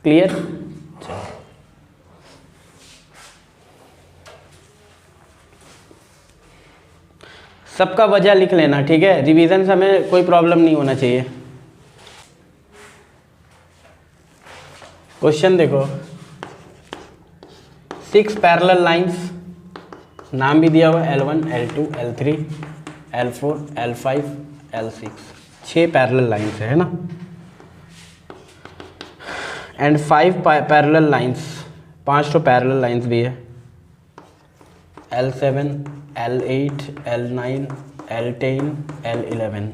क्लियर। सबका वजह लिख लेना, ठीक है, रिवीजन समय कोई प्रॉब्लम नहीं होना चाहिए। क्वेश्चन देखो, 6 पैरेलल लाइंस, नाम भी दिया हुआ L1 L2 L3 L4 L5 L6, 6 parallel lines है ना, एंड 5 पैरेलल लाइंस, 5 तो पैरेलल लाइंस भी है, L7 L8 L9 L10 L11।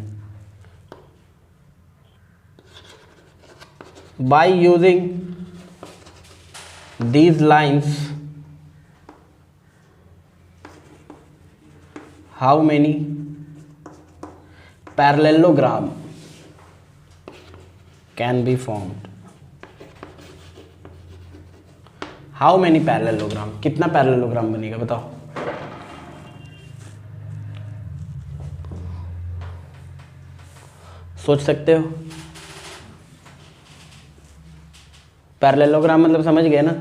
By using these lines how many parallelogram can be formed. How many parallelogram, कितना parallelogram बनेगा बताओ। सोच सकते हो। पैरेललोग्राम मतलब समझ गए ना।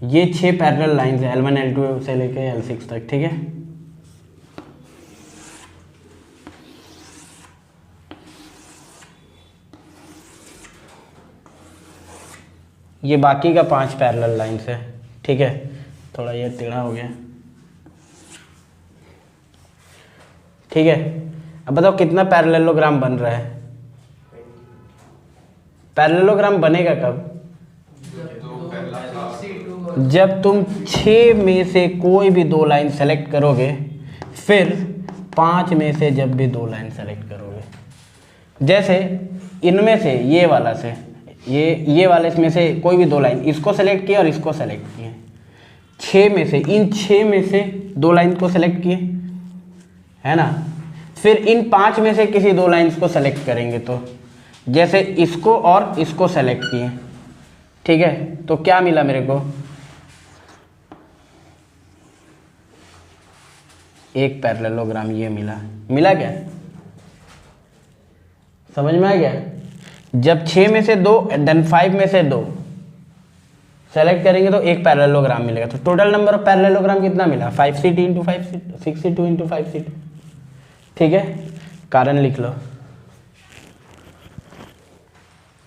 ये 6 पैरेलल लाइंस है L1 L2 से लेके L6 तक, ठीक है। ये बाकी का 5 पैरेलल लाइंस है, ठीक है। थोड़ा ये टेढ़ा हो गया, ठीक है। अब बताओ कितना पैरेललोग्राम बन रहा है। पैरेललोग्राम बनेगा कब, जब तुम 6 में से कोई भी 2 लाइन सेलेक्ट करोगे, फिर 5 में से जब भी 2 लाइन सेलेक्ट करोगे। जैसे इनमें से ये वाला से ये वाले इसमें से कोई भी 2 लाइन, इसको सेलेक्ट किया और इसको सेलेक्ट किए। 6 में से, इन 6 में से 2 लाइन को सेलेक्ट किए, है ना। फिर इन 5 में से किसी 2 लाइन्स को सेलेक्ट करेंगे, तो जैसे इसको और इसको सेलेक्ट किए, ठीक है। तो क्या मिला मेरे को, एक पैरेललोग्राम ये मिला क्या, समझ में आ गया। जब 6 में से 2 देन 5 में से 2 सेलेक्ट करेंगे तो एक पैरेललोग्राम मिलेगा। तो टोटल नंबर ऑफ पैरेललोग्राम कितना मिला, 5CT into 5CT, 62 into 5CT, ठीक है। कारण लिख लो।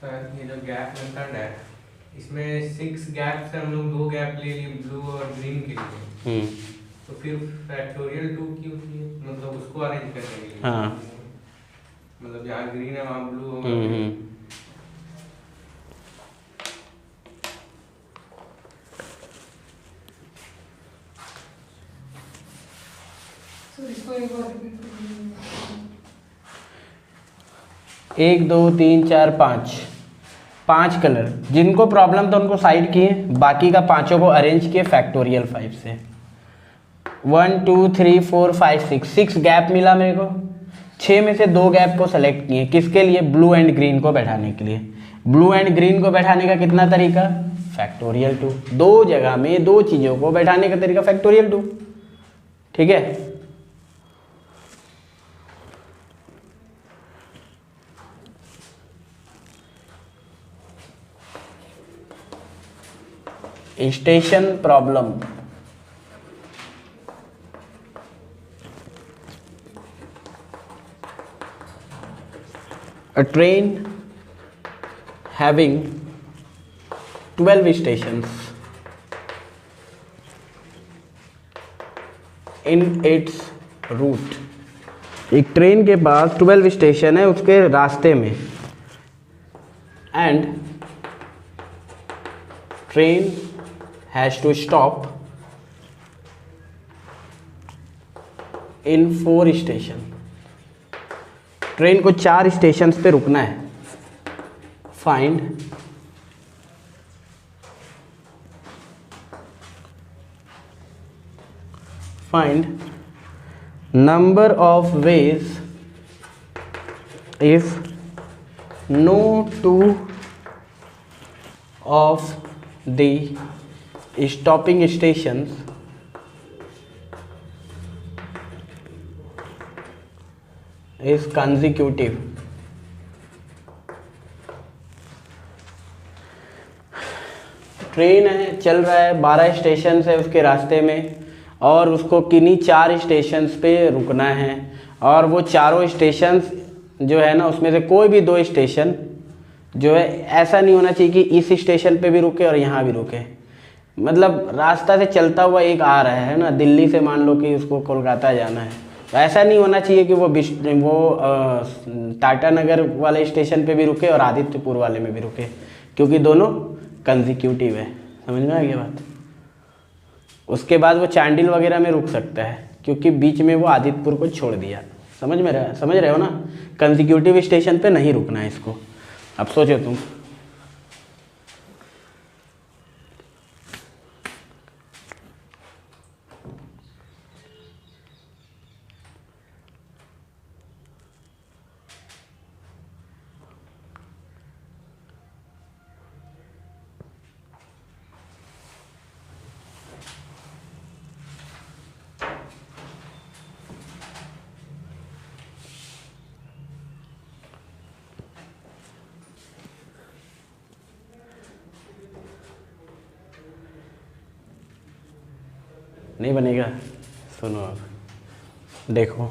सर ये जो गैप मेथड है, इसमें 6 गैप से हम लोग 2 गैप ले लिए ब्लू और ग्रीन के लिए, तो फिर फैक्टोरियल 2 क्यों किए, मतलब उसको अरेंज करने के लिए। हाँ, मतलब जहाँ ग्रीन है वहाँ ब्लू होगा। तो इसको एक बार रिपीट करिए। 1 2 3 4 5 कलर, जिनको प्रॉब्लम था उनको साइड किए, बाकी का 5 को अरेंज किए फैक्टोरियल 5 से। 1 2 3 4 5 6 गैप मिला मेरे को। 6 में से 2 गैप को सेलेक्ट किए, किसके लिए, ब्लू एंड ग्रीन को बैठाने के लिए। ब्लू एंड ग्रीन को बैठाने का कितना तरीका, फैक्टोरियल 2। 2 जगह में 2 चीज़ों को बैठाने का तरीका फैक्टोरियल 2, ठीक है। Station problem, a train having 12 stations in its route। एक ट्रेन के पास 12 स्टेशन है उसके रास्ते में, and train has to stop in 4 station. Train को 4 स्टेशन पे रुकना है। Find number of ways if no 2 of the stopping stations is consecutive। Train है, चल रहा है, 12 स्टेशन है उसके रास्ते में, और उसको किन्हीं 4 स्टेशन पे रुकना है। और वो चारों स्टेशन जो है ना, उसमें से कोई भी 2 स्टेशन जो है, ऐसा नहीं होना चाहिए कि इस स्टेशन पे भी रुके और यहाँ भी रुके। मतलब रास्ता से चलता हुआ एक आ रहा है ना, दिल्ली से मान लो कि उसको कोलकाता जाना है, तो ऐसा नहीं होना चाहिए कि वो टाटा नगर वाले स्टेशन पे भी रुके और आदित्यपुर वाले में भी रुके, क्योंकि दोनों कंजिक्यूटिव है। समझ में आ गया बात। उसके बाद वो चांडिल वगैरह में रुक सकता है, क्योंकि बीच में वो आदित्यपुर को छोड़ दिया। समझ रहे हो ना, कंसेक्यूटिव स्टेशन पे नहीं रुकना है इसको। अब सोचो तुम, नहीं बनेगा। सुनो अब देखो,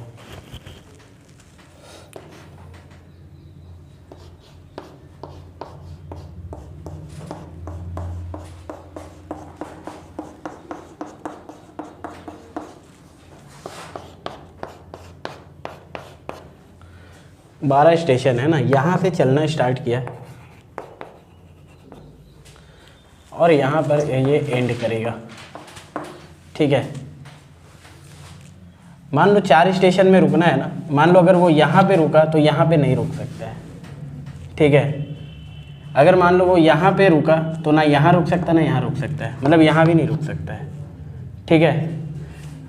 बारह स्टेशन है ना, यहाँ से चलना स्टार्ट किया और यहाँ पर ये एंड करेगा, ठीक है। मान लो 4 स्टेशन में रुकना है ना, मान लो अगर वो यहाँ पे रुका तो यहाँ पे नहीं रुक सकता है, ठीक है। अगर मान लो वो यहाँ पे रुका तो ना यहाँ रुक सकता ना यहाँ रुक सकता है, मतलब यहाँ भी नहीं रुक सकता है, ठीक है।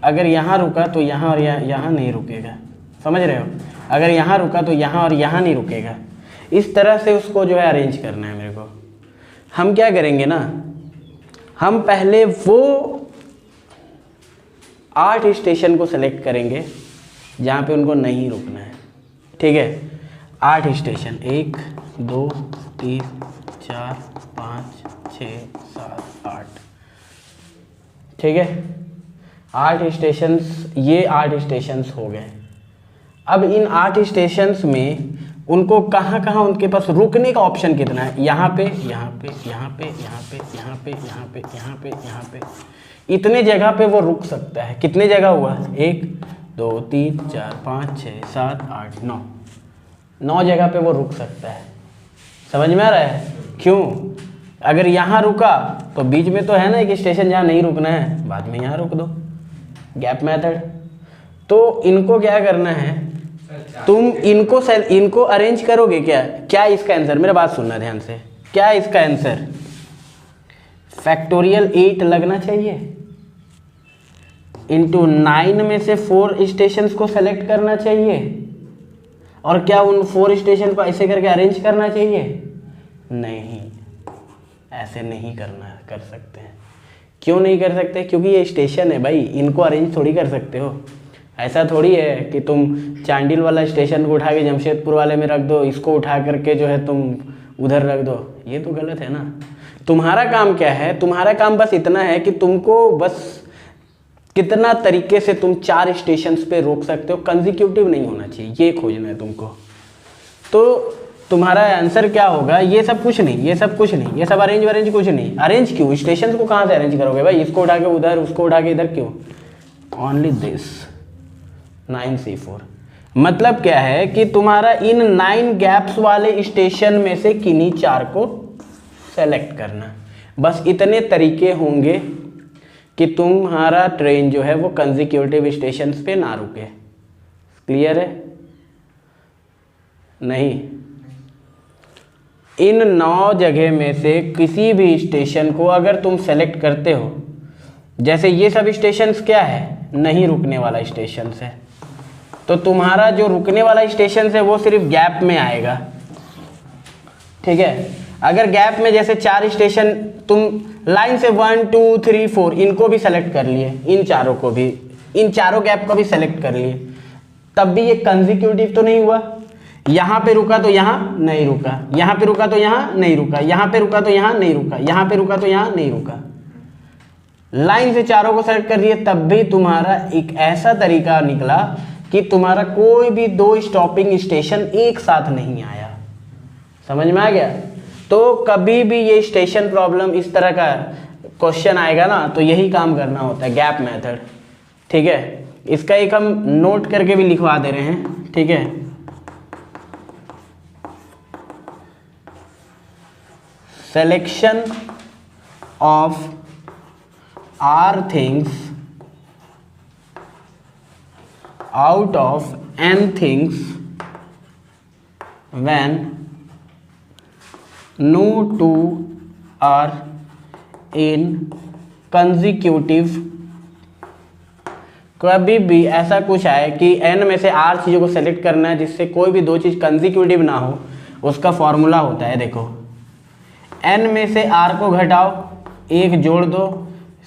अगर यहाँ रुका तो यहाँ और यहाँ नहीं रुकेगा, समझ रहे हो। अगर यहाँ रुका तो यहाँ और यहाँ नहीं रुकेगा। इस तरह से उसको जो है अरेंज करना है मेरे को। हम क्या करेंगे ना, हम पहले वो 8 स्टेशन को सेलेक्ट करेंगे जहाँ पे उनको नहीं रुकना है, ठीक है। 8 स्टेशन, 1 2 3 4 5 6 7 8, ठीक है। 8 स्टेशंस, ये 8 स्टेशंस हो गए। अब इन 8 स्टेशंस में उनको कहाँ कहाँ उनके पास रुकने का ऑप्शन कितना है, यहाँ पे यहाँ पे यहाँ पे यहाँ पे यहाँ पे यहाँ पे यहाँ पे यहाँ पे, इतने जगह पे वो रुक सकता है। कितने जगह हुआ, 1 2 3 4 5 6 7 8 9 जगह पे वो रुक सकता है। समझ में आ रहा है क्यों? अगर यहाँ रुका तो बीच में तो है ना एक स्टेशन जहाँ नहीं रुकना है, बाद में यहाँ रुक दो, गैप मेथड। तो इनको क्या करना है, तुम इनको अरेंज करोगे क्या इसका आंसर, मेरा बात सुनना ध्यान से, क्या इसका आंसर फैक्टोरियल 8 लगना चाहिए इंटू 9 में से 4 स्टेशंस को सेलेक्ट करना चाहिए, और क्या उन 4 स्टेशन को ऐसे करके अरेंज करना चाहिए? नहीं, ऐसे नहीं कर सकते हैं। क्यों नहीं कर सकते? क्योंकि ये स्टेशन है भाई, इनको अरेंज थोड़ी कर सकते हो। ऐसा थोड़ी है कि तुम चांडिल वाला स्टेशन को उठा के जमशेदपुर वाले में रख दो, इसको उठा करके जो है तुम उधर रख दो, ये तो गलत है ना। तुम्हारा काम क्या है, तुम्हारा काम बस इतना है कि तुमको बस कितना तरीके से तुम 4 स्टेशंस पे रोक सकते हो, कंसेक्यूटिव नहीं होना चाहिए, ये खोजना है तुमको। तो तुम्हारा आंसर क्या होगा, ये सब कुछ नहीं, ये सब अरेंज कुछ नहीं। अरेंज क्यों, स्टेशन को कहाँ से अरेंज करोगे भाई, इसको उठा के उधर, उसको उठा के इधर, क्यों? Only this 9C4। मतलब क्या है कि तुम्हारा इन 9 गैप्स वाले स्टेशन में से किन्हीं 4 को सेलेक्ट करना। बस इतने तरीके होंगे कि तुम्हारा ट्रेन जो है वो कंसेक्यूटिव स्टेशंस पे ना रुके। क्लियर है? नहीं, इन 9 जगह में से किसी भी स्टेशन को अगर तुम सेलेक्ट करते हो, जैसे ये सब स्टेशंस क्या है, नहीं रुकने वाला स्टेशन है, तो तुम्हारा जो रुकने वाला स्टेशन है वो सिर्फ गैप में आएगा, ठीक है। अगर गैप में जैसे 4 स्टेशन तुम लाइन से 1 2 3 4 इनको भी सेलेक्ट कर लिए, इन चारों गैप को भी सेलेक्ट कर लिए, तब भी ये कंसेक्यूटिव तो नहीं हुआ। यहाँ पे रुका तो यहाँ नहीं रुका, यहाँ पे रुका तो यहाँ नहीं रुका, यहाँ पे रुका तो यहाँ नहीं रुका, यहाँ पे रुका तो यहाँ नहीं रुका। लाइन से चारों को सेलेक्ट कर लिए, तब भी तुम्हारा एक ऐसा तरीका निकला कि तुम्हारा कोई भी 2 स्टॉपिंग स्टेशन एक साथ नहीं आया। समझ में आ गया? तो कभी भी ये स्टेशन प्रॉब्लम इस तरह का क्वेश्चन आएगा ना, तो यही काम करना होता है, गैप मेथड, ठीक है। इसका एक हम नोट करके भी लिखवा दे रहे हैं, ठीक है। Selection of R things out of n things when no two are in consecutive, कभी भी ऐसा कुछ आए कि n में से r चीज़ों को सेलेक्ट करना है जिससे कोई भी दो चीज़ कंजिक्यूटिव ना हो, उसका फॉर्मूला होता है, देखो n में से r को घटाओ, एक जोड़ दो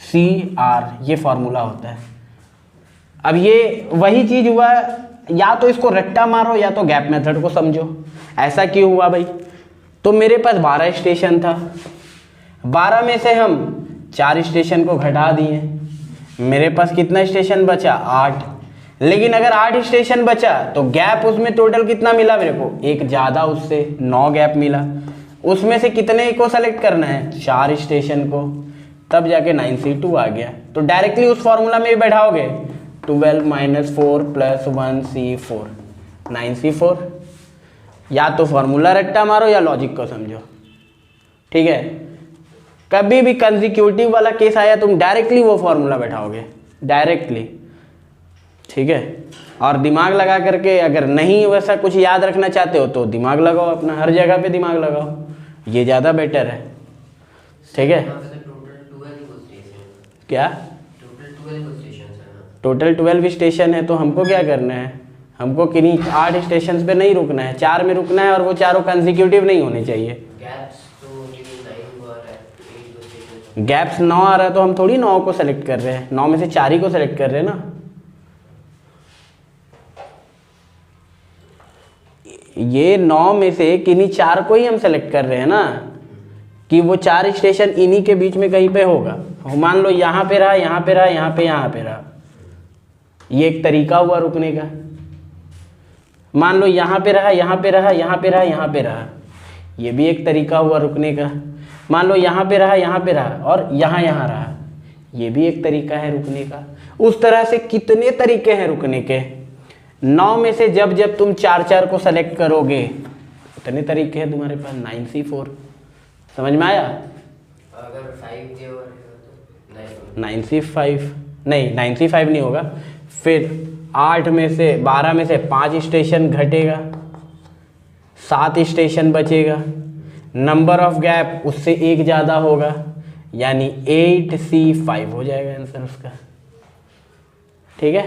CR, ये फॉर्मूला होता है। अब ये वही चीज़ हुआ, या तो इसको रट्टा मारो या तो गैप मेथड को समझो। ऐसा क्यों हुआ भाई? तो मेरे पास 12 स्टेशन था, 12 में से हम 4 स्टेशन को घटा दिए, मेरे पास कितना स्टेशन बचा? 8। लेकिन अगर 8 स्टेशन बचा तो गैप उसमें टोटल कितना मिला मेरे को? एक ज़्यादा, उससे 9 गैप मिला। उसमें से कितने को सेलेक्ट करना है? 4 स्टेशन को, तब जाके 9C2 आ गया। तो डायरेक्टली उस फॉर्मूला में भी बैठाओगे 12 - 4 + 1C4, 9C4। या तो फॉर्मूला रट्टा मारो या लॉजिक को समझो, ठीक है। कभी भी कंजिक्यूटिव वाला केस आया तुम डायरेक्टली वो फॉर्मूला बैठाओगे, डायरेक्टली, ठीक है। और दिमाग लगा करके, अगर नहीं वैसा कुछ याद रखना चाहते हो तो दिमाग लगाओ अपना, हर जगह पे दिमाग लगाओ, ये ज़्यादा बेटर है, ठीक है। क्या टोटल 12 स्टेशन है, तो हमको क्या करना है? हमको किन्हीं 8 स्टेशन पे नहीं रुकना है, 4 में रुकना है, और वो चारों कंजिक्यूटिव नहीं होने चाहिए। गैप्स 9 आ रहा है तो हम थोड़ी 9 को सेलेक्ट कर रहे हैं, 9 में से 4 ही को सेलेक्ट कर रहे हैं ना। ये 9 में से किन्हीं 4 को ही हम सेलेक्ट कर रहे हैं ना, कि वो 4 स्टेशन इन्हीं के बीच में कहीं पे होगा। मान लो यहाँ पे रहा, यहाँ पे रहा, यहाँ पे रहा, ये एक तरीका हुआ रुकने का। मान लो यहाँ पे रहा, यहाँ पे रहा, यहाँ पे रहा, यहाँ पे रहा, ये भी एक तरीका हुआ रुकने का। मान लो यहाँ पे रहा, यहाँ पे रहा, और यहाँ रहा, ये भी एक तरीका है रुकने का। उस तरह से कितने तरीके हैं रुकने के? 9 में से जब जब तुम 4 को सेलेक्ट करोगे इतने तरीके हैं तुम्हारे पास। 9C4 समझ में आया? अगर 5 दिया हुआ तो 9C5 नहीं, 9C5 नहीं होगा। फिर 8 में से 12 में से 5 स्टेशन घटेगा, 7 स्टेशन बचेगा, नंबर ऑफ गैप उससे एक ज़्यादा होगा, यानी 8C5 हो जाएगा आंसर उसका, ठीक है।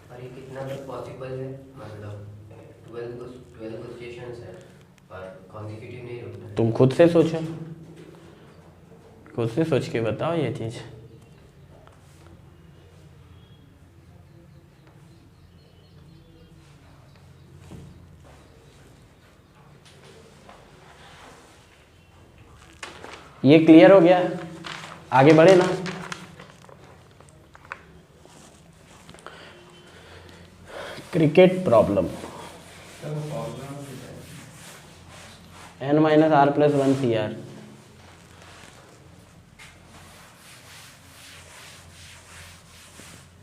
और ये कितना तक पॉसिबल है? मतलब 12 स्टेशंस है और कॉन्जिक्यूटिव नहीं रुकना है। तुम खुद से सोचो, खुद से सोच के बताओ ये चीज़। ये क्लियर हो गया? आगे बढ़े ना। Cricket problem n - r + 1CR।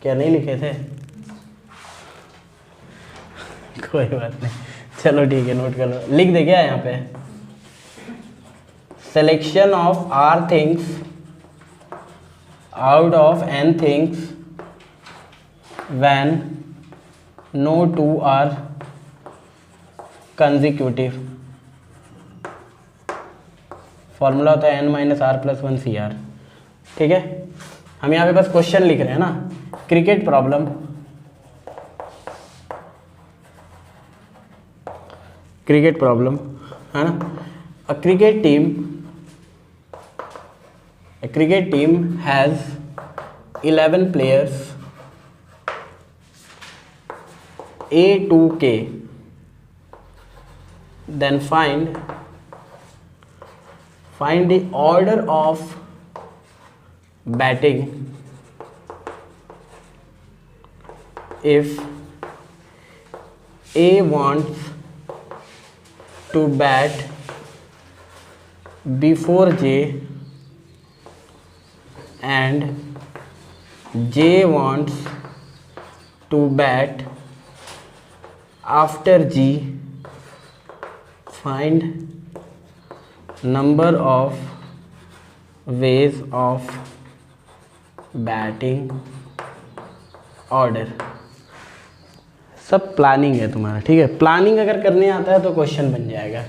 क्या नहीं लिखे थे? कोई बात नहीं, चलो ठीक है, नोट कर लो। लिख दे क्या यहाँ पे? Selection of r things out of n things when no two are consecutive। Formula होता है n - r + 1CR, ठीक है। हम यहाँ पे बस क्वेश्चन लिख रहे हैं ना। क्रिकेट प्रॉब्लम, क्रिकेट प्रॉब्लम है ना। A cricket team has 11 players A to K. Then find the order of batting if A wants to bat before J and J wants to bat after G, find number of ways of batting order. सब planning है तुम्हारा, ठीक है। Planning अगर करने आता है तो क्वेश्चन बन जाएगा।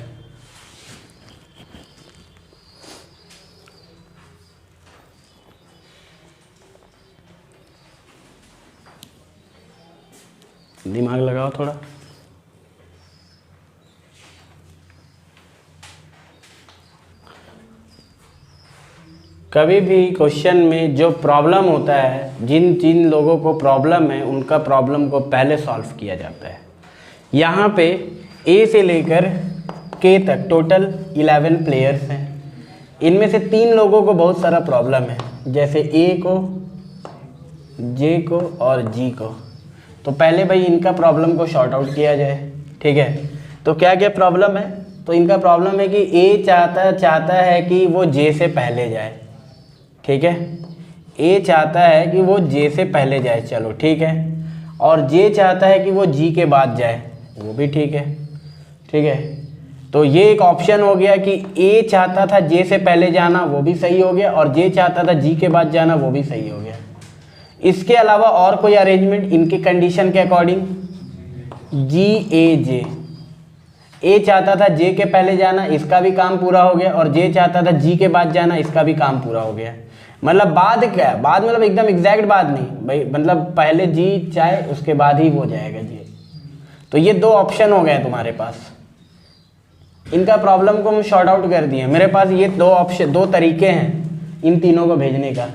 दिमाग लगाओ थोड़ा। कभी भी क्वेश्चन में जो प्रॉब्लम होता है, जिन जिन लोगों को प्रॉब्लम है उनका प्रॉब्लम को पहले सॉल्व किया जाता है। यहाँ पे ए से लेकर के तक टोटल 11 प्लेयर्स हैं। इनमें से 3 लोगों को बहुत सारा प्रॉब्लम है, जैसे ए को, जे को और जी को। तो पहले भाई इनका प्रॉब्लम को शॉर्ट आउट किया जाए, ठीक है। तो क्या क्या प्रॉब्लम है? तो इनका प्रॉब्लम है कि ए चाहता है कि वो जे से पहले जाए, ठीक है। ए चाहता है कि वो जे से पहले जाए, चलो ठीक है। और जे चाहता है कि वो जी के बाद जाए, वो भी ठीक है, ठीक है। तो ये एक ऑप्शन हो गया कि ए चाहता था जे से पहले जाना, वो भी सही हो गया, और जे चाहता था जी के बाद जाना, वो भी सही हो गया। इसके अलावा और कोई अरेंजमेंट इनके कंडीशन के अकॉर्डिंग, जी ए जे, ए चाहता था जे के पहले जाना, इसका भी काम पूरा हो गया, और जे चाहता था जी के बाद जाना, इसका भी काम पूरा हो गया। मतलब बाद क्या है, बाद मतलब एकदम एग्जैक्ट बाद नहीं भाई, मतलब पहले जी चाहे उसके बाद ही वो जाएगा जी। तो ये 2 ऑप्शन हो गए तुम्हारे पास। इनका प्रॉब्लम को हम शॉर्ट आउट कर दिए। मेरे पास ये 2 तरीके हैं इन तीनों को भेजने का।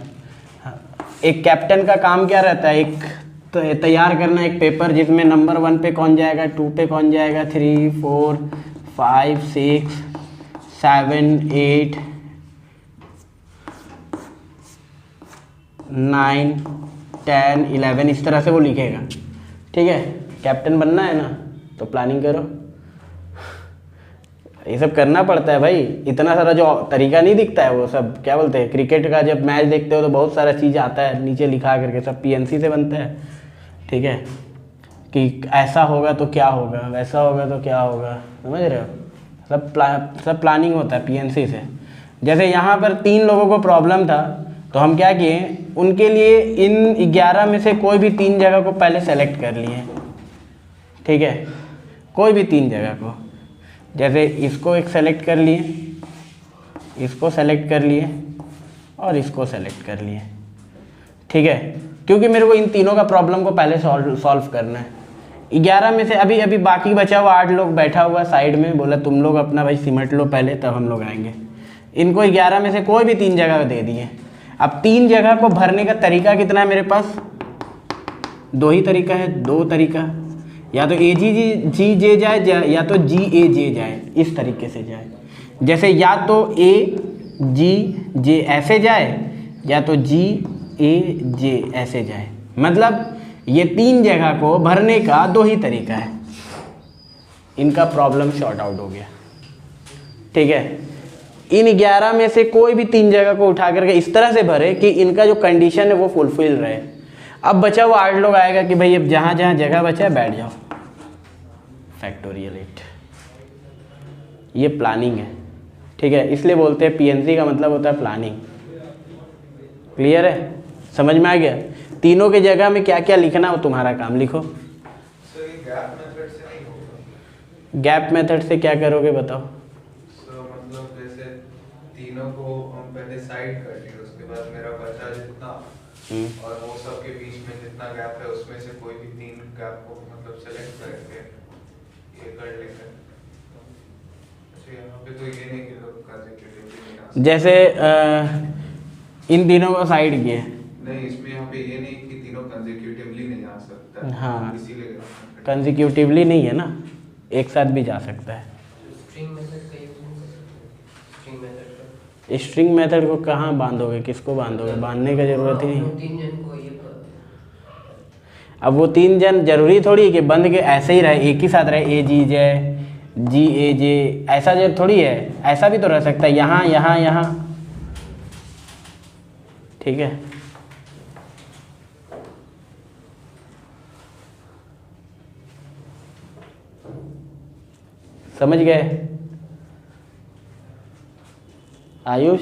एक कैप्टन का काम क्या रहता है, एक तैयार करना एक पेपर जिसमें नंबर 1 पे कौन जाएगा, 2 पे कौन जाएगा, 3, 4, 5, 6, 7, 8, 9, 10, 11 इस तरह से वो लिखेगा, ठीक है। कैप्टन बनना है ना, तो प्लानिंग करो। ये सब करना पड़ता है भाई, इतना सारा जो तरीका नहीं दिखता है वो सब क्या बोलते हैं, क्रिकेट का जब मैच देखते हो तो बहुत सारा चीज़ आता है नीचे लिखा करके, सब पीएनसी से बनता है, ठीक है। कि ऐसा होगा तो क्या होगा, वैसा होगा तो क्या होगा, समझ रहे हो। सब प्लानिंग होता है पीएनसी से। जैसे यहाँ पर 3 लोगों को प्रॉब्लम था, तो हम क्या किए, उनके लिए इन 11 में से कोई भी 3 जगह को पहले सेलेक्ट कर लिए, ठीक है। कोई भी 3 जगह को, जैसे इसको एक सेलेक्ट कर लिए, इसको सेलेक्ट कर लिए और इसको सेलेक्ट कर लिए, ठीक है। क्योंकि मेरे को इन तीनों का प्रॉब्लम को पहले सॉल्व करना है। 11 में से अभी बाकी बचा हुआ 8 लोग बैठा हुआ साइड में, बोला तुम लोग अपना भाई सिमट लो पहले, तब हम लोग आएंगे। इनको 11 में से कोई भी 3 जगह दे दिए। अब 3 जगह को भरने का तरीका कितना है मेरे पास, 2 ही तरीका है, 2 तरीका। या तो ए जी जे जाए, या तो जी ए जे जाए, इस तरीके से जाए। जैसे या तो ए जी जे ऐसे जाए, या तो जी ए जे ऐसे जाए। मतलब ये 3 जगह को भरने का 2 ही तरीका है। इनका प्रॉब्लम शॉर्ट आउट हो गया, ठीक है। इन 11 में से कोई भी 3 जगह को उठा करके इस तरह से भरे कि इनका जो कंडीशन है वो फुलफिल रहे। अब बचा हुआ 8 लोग आएगा कि भाई अब जहाँ जहाँ जगह बचा है बैठ जाओ, फैक्टोरियल 8। ये प्लानिंग है, ठीक है। इसलिए बोलते हैं पीएनसी का मतलब होता है प्लानिंग। क्लियर है, समझ में आ गया। तीनों के जगह में क्या क्या लिखना हो तुम्हारा काम, लिखो। सर ये गैप मेथड से नहीं होगा। गैप मेथड से क्या करोगे बताओ। मतलब जैसे तीनों को हम पहले साइड कर लिए, उसके बाद मेरा बचा जितना और वो सब के बीच में जितना गैप है उसमें से कोई भी 3 गैप को मतलब सेलेक्ट करके ये कर लेंगे। अच्छा यहाँ पे तो ये नहीं कि लोग कंसेक्यूटिवली नहीं आ सकते। जैसे इन तीनों को साइड किए, नहीं, इसमें यहाँ पे ये नहीं कि तीनों कंसेक्यूटिवली नहीं आ सकता। हाँ, इसीलिए कंसेक्यूटिवली नहीं है ना, एक साथ भी जा सकता है। स्ट्रिंग मेथड का यूज नहीं कर सकते। स्ट्रिंग मेथड का स्ट्रिंग मेथड को कहाँ बांधोगे, किसको बांधोगे, बांधने का जरूरत ही नहीं। 3 जन को ये अब वो 3 जन जरूरी थोड़ी है कि बंद के ऐसे ही रहे, एक ही साथ रहे, ए जी जे जी ए जे, ऐसा जो थोड़ी है। ऐसा भी तो रह सकता है, यहाँ यहाँ यहाँ, ठीक है। समझ गए। आयुष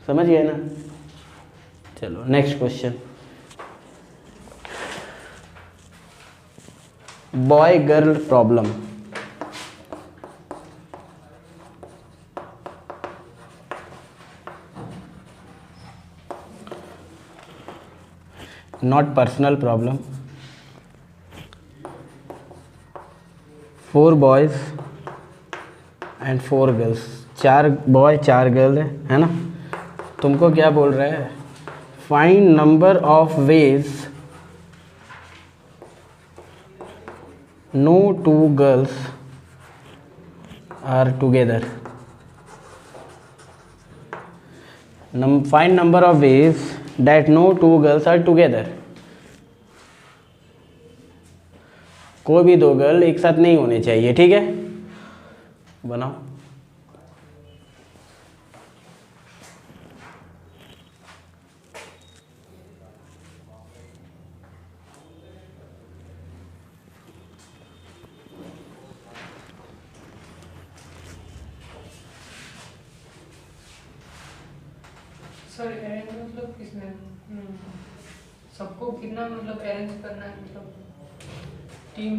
समझ गए ना? चलो next question, boy girl problem. Not personal problem. 4 boys and 4 girls, 4 boy 4 girl है ना? तुमको क्या बोल रहा है? Find number of ways no 2 girls are together. Find number of ways that no 2 girls are together। कोई भी 2 गर्ल एक साथ नहीं होने चाहिए, ठीक है? बनाओ। सर अरेंज मतलब किसमें सबको कितना मतलब अरेंज करना है, मतलब team?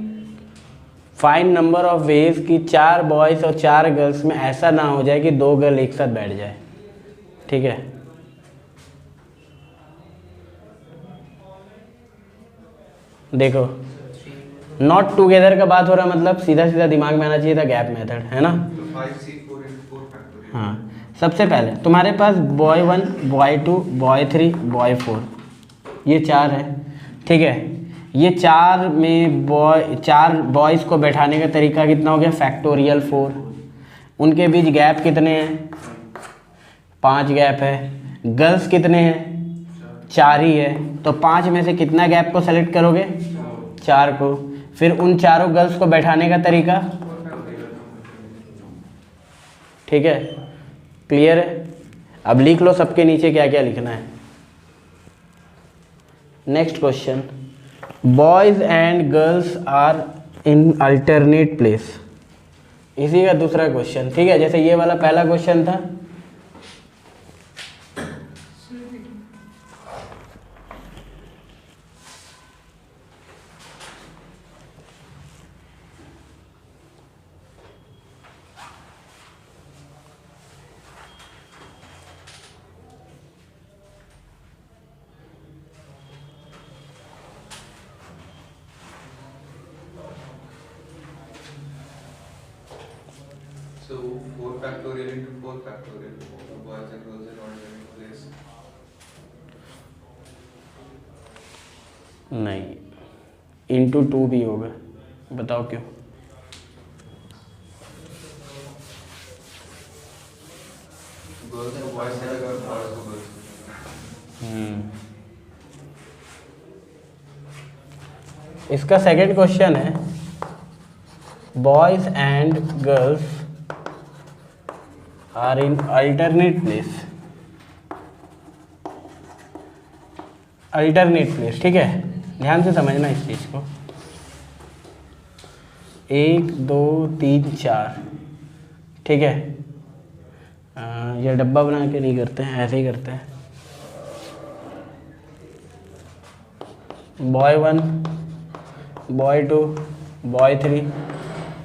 Find number of veg कि 4 बॉयज़ और 4 गर्ल्स में ऐसा ना हो जाए कि 2 गर्ल एक साथ बैठ जाए, ठीक है? देखो नॉट टुगेदर का बात हो रहा, मतलब सीधा सीधा दिमाग में आना चाहिए था गैप मेथड, है ना? तो 5C4 into 4 factorial। हाँ, सबसे पहले तुम्हारे पास बॉय 1 बॉय 2 बॉय 3 बॉय 4 ये 4 है, ठीक है? ये 4 में 4 बॉयज़ को बैठाने का तरीका कितना हो गया? फैक्टोरियल 4। उनके बीच गैप कितने हैं? 5 गैप है। गर्ल्स कितने हैं? 4 ही है। तो 5 में से कितना गैप को सेलेक्ट करोगे? 4 को। फिर उन चारों गर्ल्स को बैठाने का तरीका, ठीक है? क्लियर है? अब लिख लो सबके नीचे क्या क्या लिखना है। Next question, boys and girls are in alternate place. इसी का दूसरा क्वेश्चन, ठीक है? जैसे ये वाला पहला क्वेश्चन था, So 4 factorial into 4 factorial. So boys and girls in alternate place. नहीं, इंटू 2 भी होगा, बताओ क्यों? Girls को boys से लगा, boys को girls से। इसका सेकंड क्वेश्चन है, boys and girls are in alternate place. Alternate place, ठीक है? ध्यान से समझना इस चीज़ को। 1 2 3 4, ठीक है? ये डब्बा बना के नहीं करते हैं, ऐसे ही करते हैं। बॉय 1 बॉय 2 बॉय 3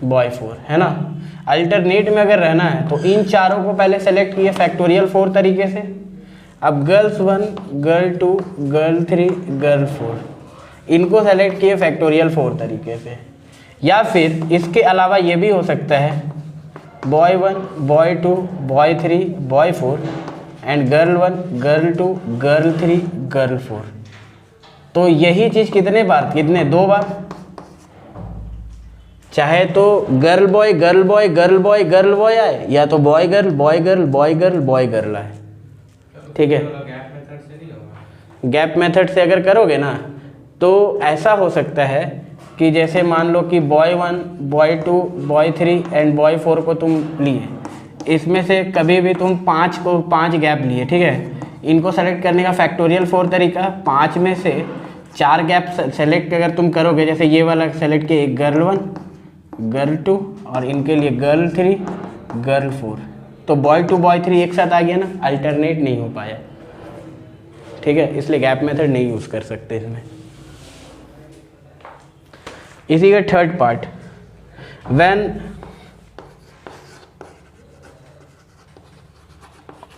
बॉय 4, है ना? अल्टरनेट में अगर रहना है तो इन चारों को पहले सेलेक्ट किए फैक्टोरियल 4 तरीके से। अब गर्ल्स 1 गर्ल 2 गर्ल 3 गर्ल 4 इनको सेलेक्ट किए फैक्टोरियल 4 तरीके से। या फिर इसके अलावा ये भी हो सकता है, boy 1 boy 2 boy 3 boy 4 and girl 1 girl 2 girl 3 girl 4। तो यही चीज़ कितने बार? 2 बार। चाहे तो girl boy girl boy girl boy girl boy आए, या तो boy girl boy girl boy girl boy girl आए, ठीक है? गैप मेथड से नहीं होगा। गैप मेथड से अगर करोगे ना तो ऐसा हो सकता है कि जैसे मान लो कि boy 1 boy 2 boy 3 and boy 4 को तुम लिए, इसमें से कभी भी तुम 5 गैप लिए, ठीक है? इनको सेलेक्ट करने का फैक्टोरियल 4 तरीका, 5 में से 4 गैप सेलेक्ट अगर तुम करोगे, जैसे ये वाला सेलेक्ट किए गर्ल 1 गर्ल 2 और इनके लिए गर्ल 3 गर्ल 4, तो बॉय 2 बॉय 3 एक साथ आ गया ना, अल्टरनेट नहीं हो पाया, ठीक है, इसलिए गैप मेथड नहीं यूज़ कर सकते इसमें। इसी का third part, when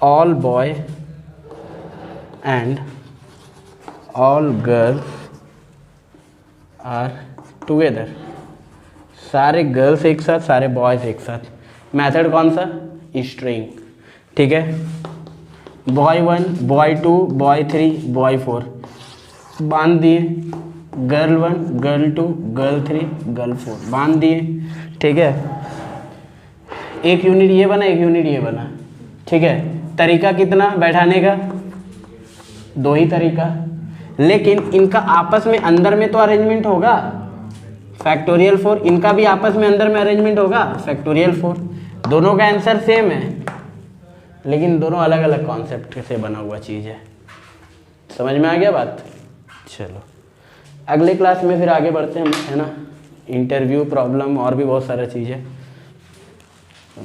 all boy and all girls are together, सारे गर्ल्स एक साथ, सारे बॉयज़ एक साथ। मेथड कौन सा? स्ट्रिंग, ठीक है। बॉय 1 बॉय 2 बॉय 3 बॉय 4 बांध दिए, गर्ल 1 गर्ल 2 गर्ल 3 गर्ल 4 बांध दिए, ठीक है। एक यूनिट ये बना, एक यूनिट ये बना, ठीक है। तरीका कितना बैठाने का? 2 ही तरीका, लेकिन इनका आपस में अंदर में तो अरेंजमेंट होगा, फैक्टोरियल 4, इनका भी आपस में अंदर में अरेंजमेंट होगा, फैक्टोरियल 4। दोनों का आंसर सेम है, लेकिन दोनों अलग अलग कॉन्सेप्ट से बना हुआ चीज़ है। समझ में आ गया बात? चलो अगले क्लास में फिर आगे बढ़ते हैं, है ना। इंटरव्यू प्रॉब्लम और भी बहुत सारा चीज़ है,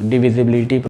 डिविजिबिलिटी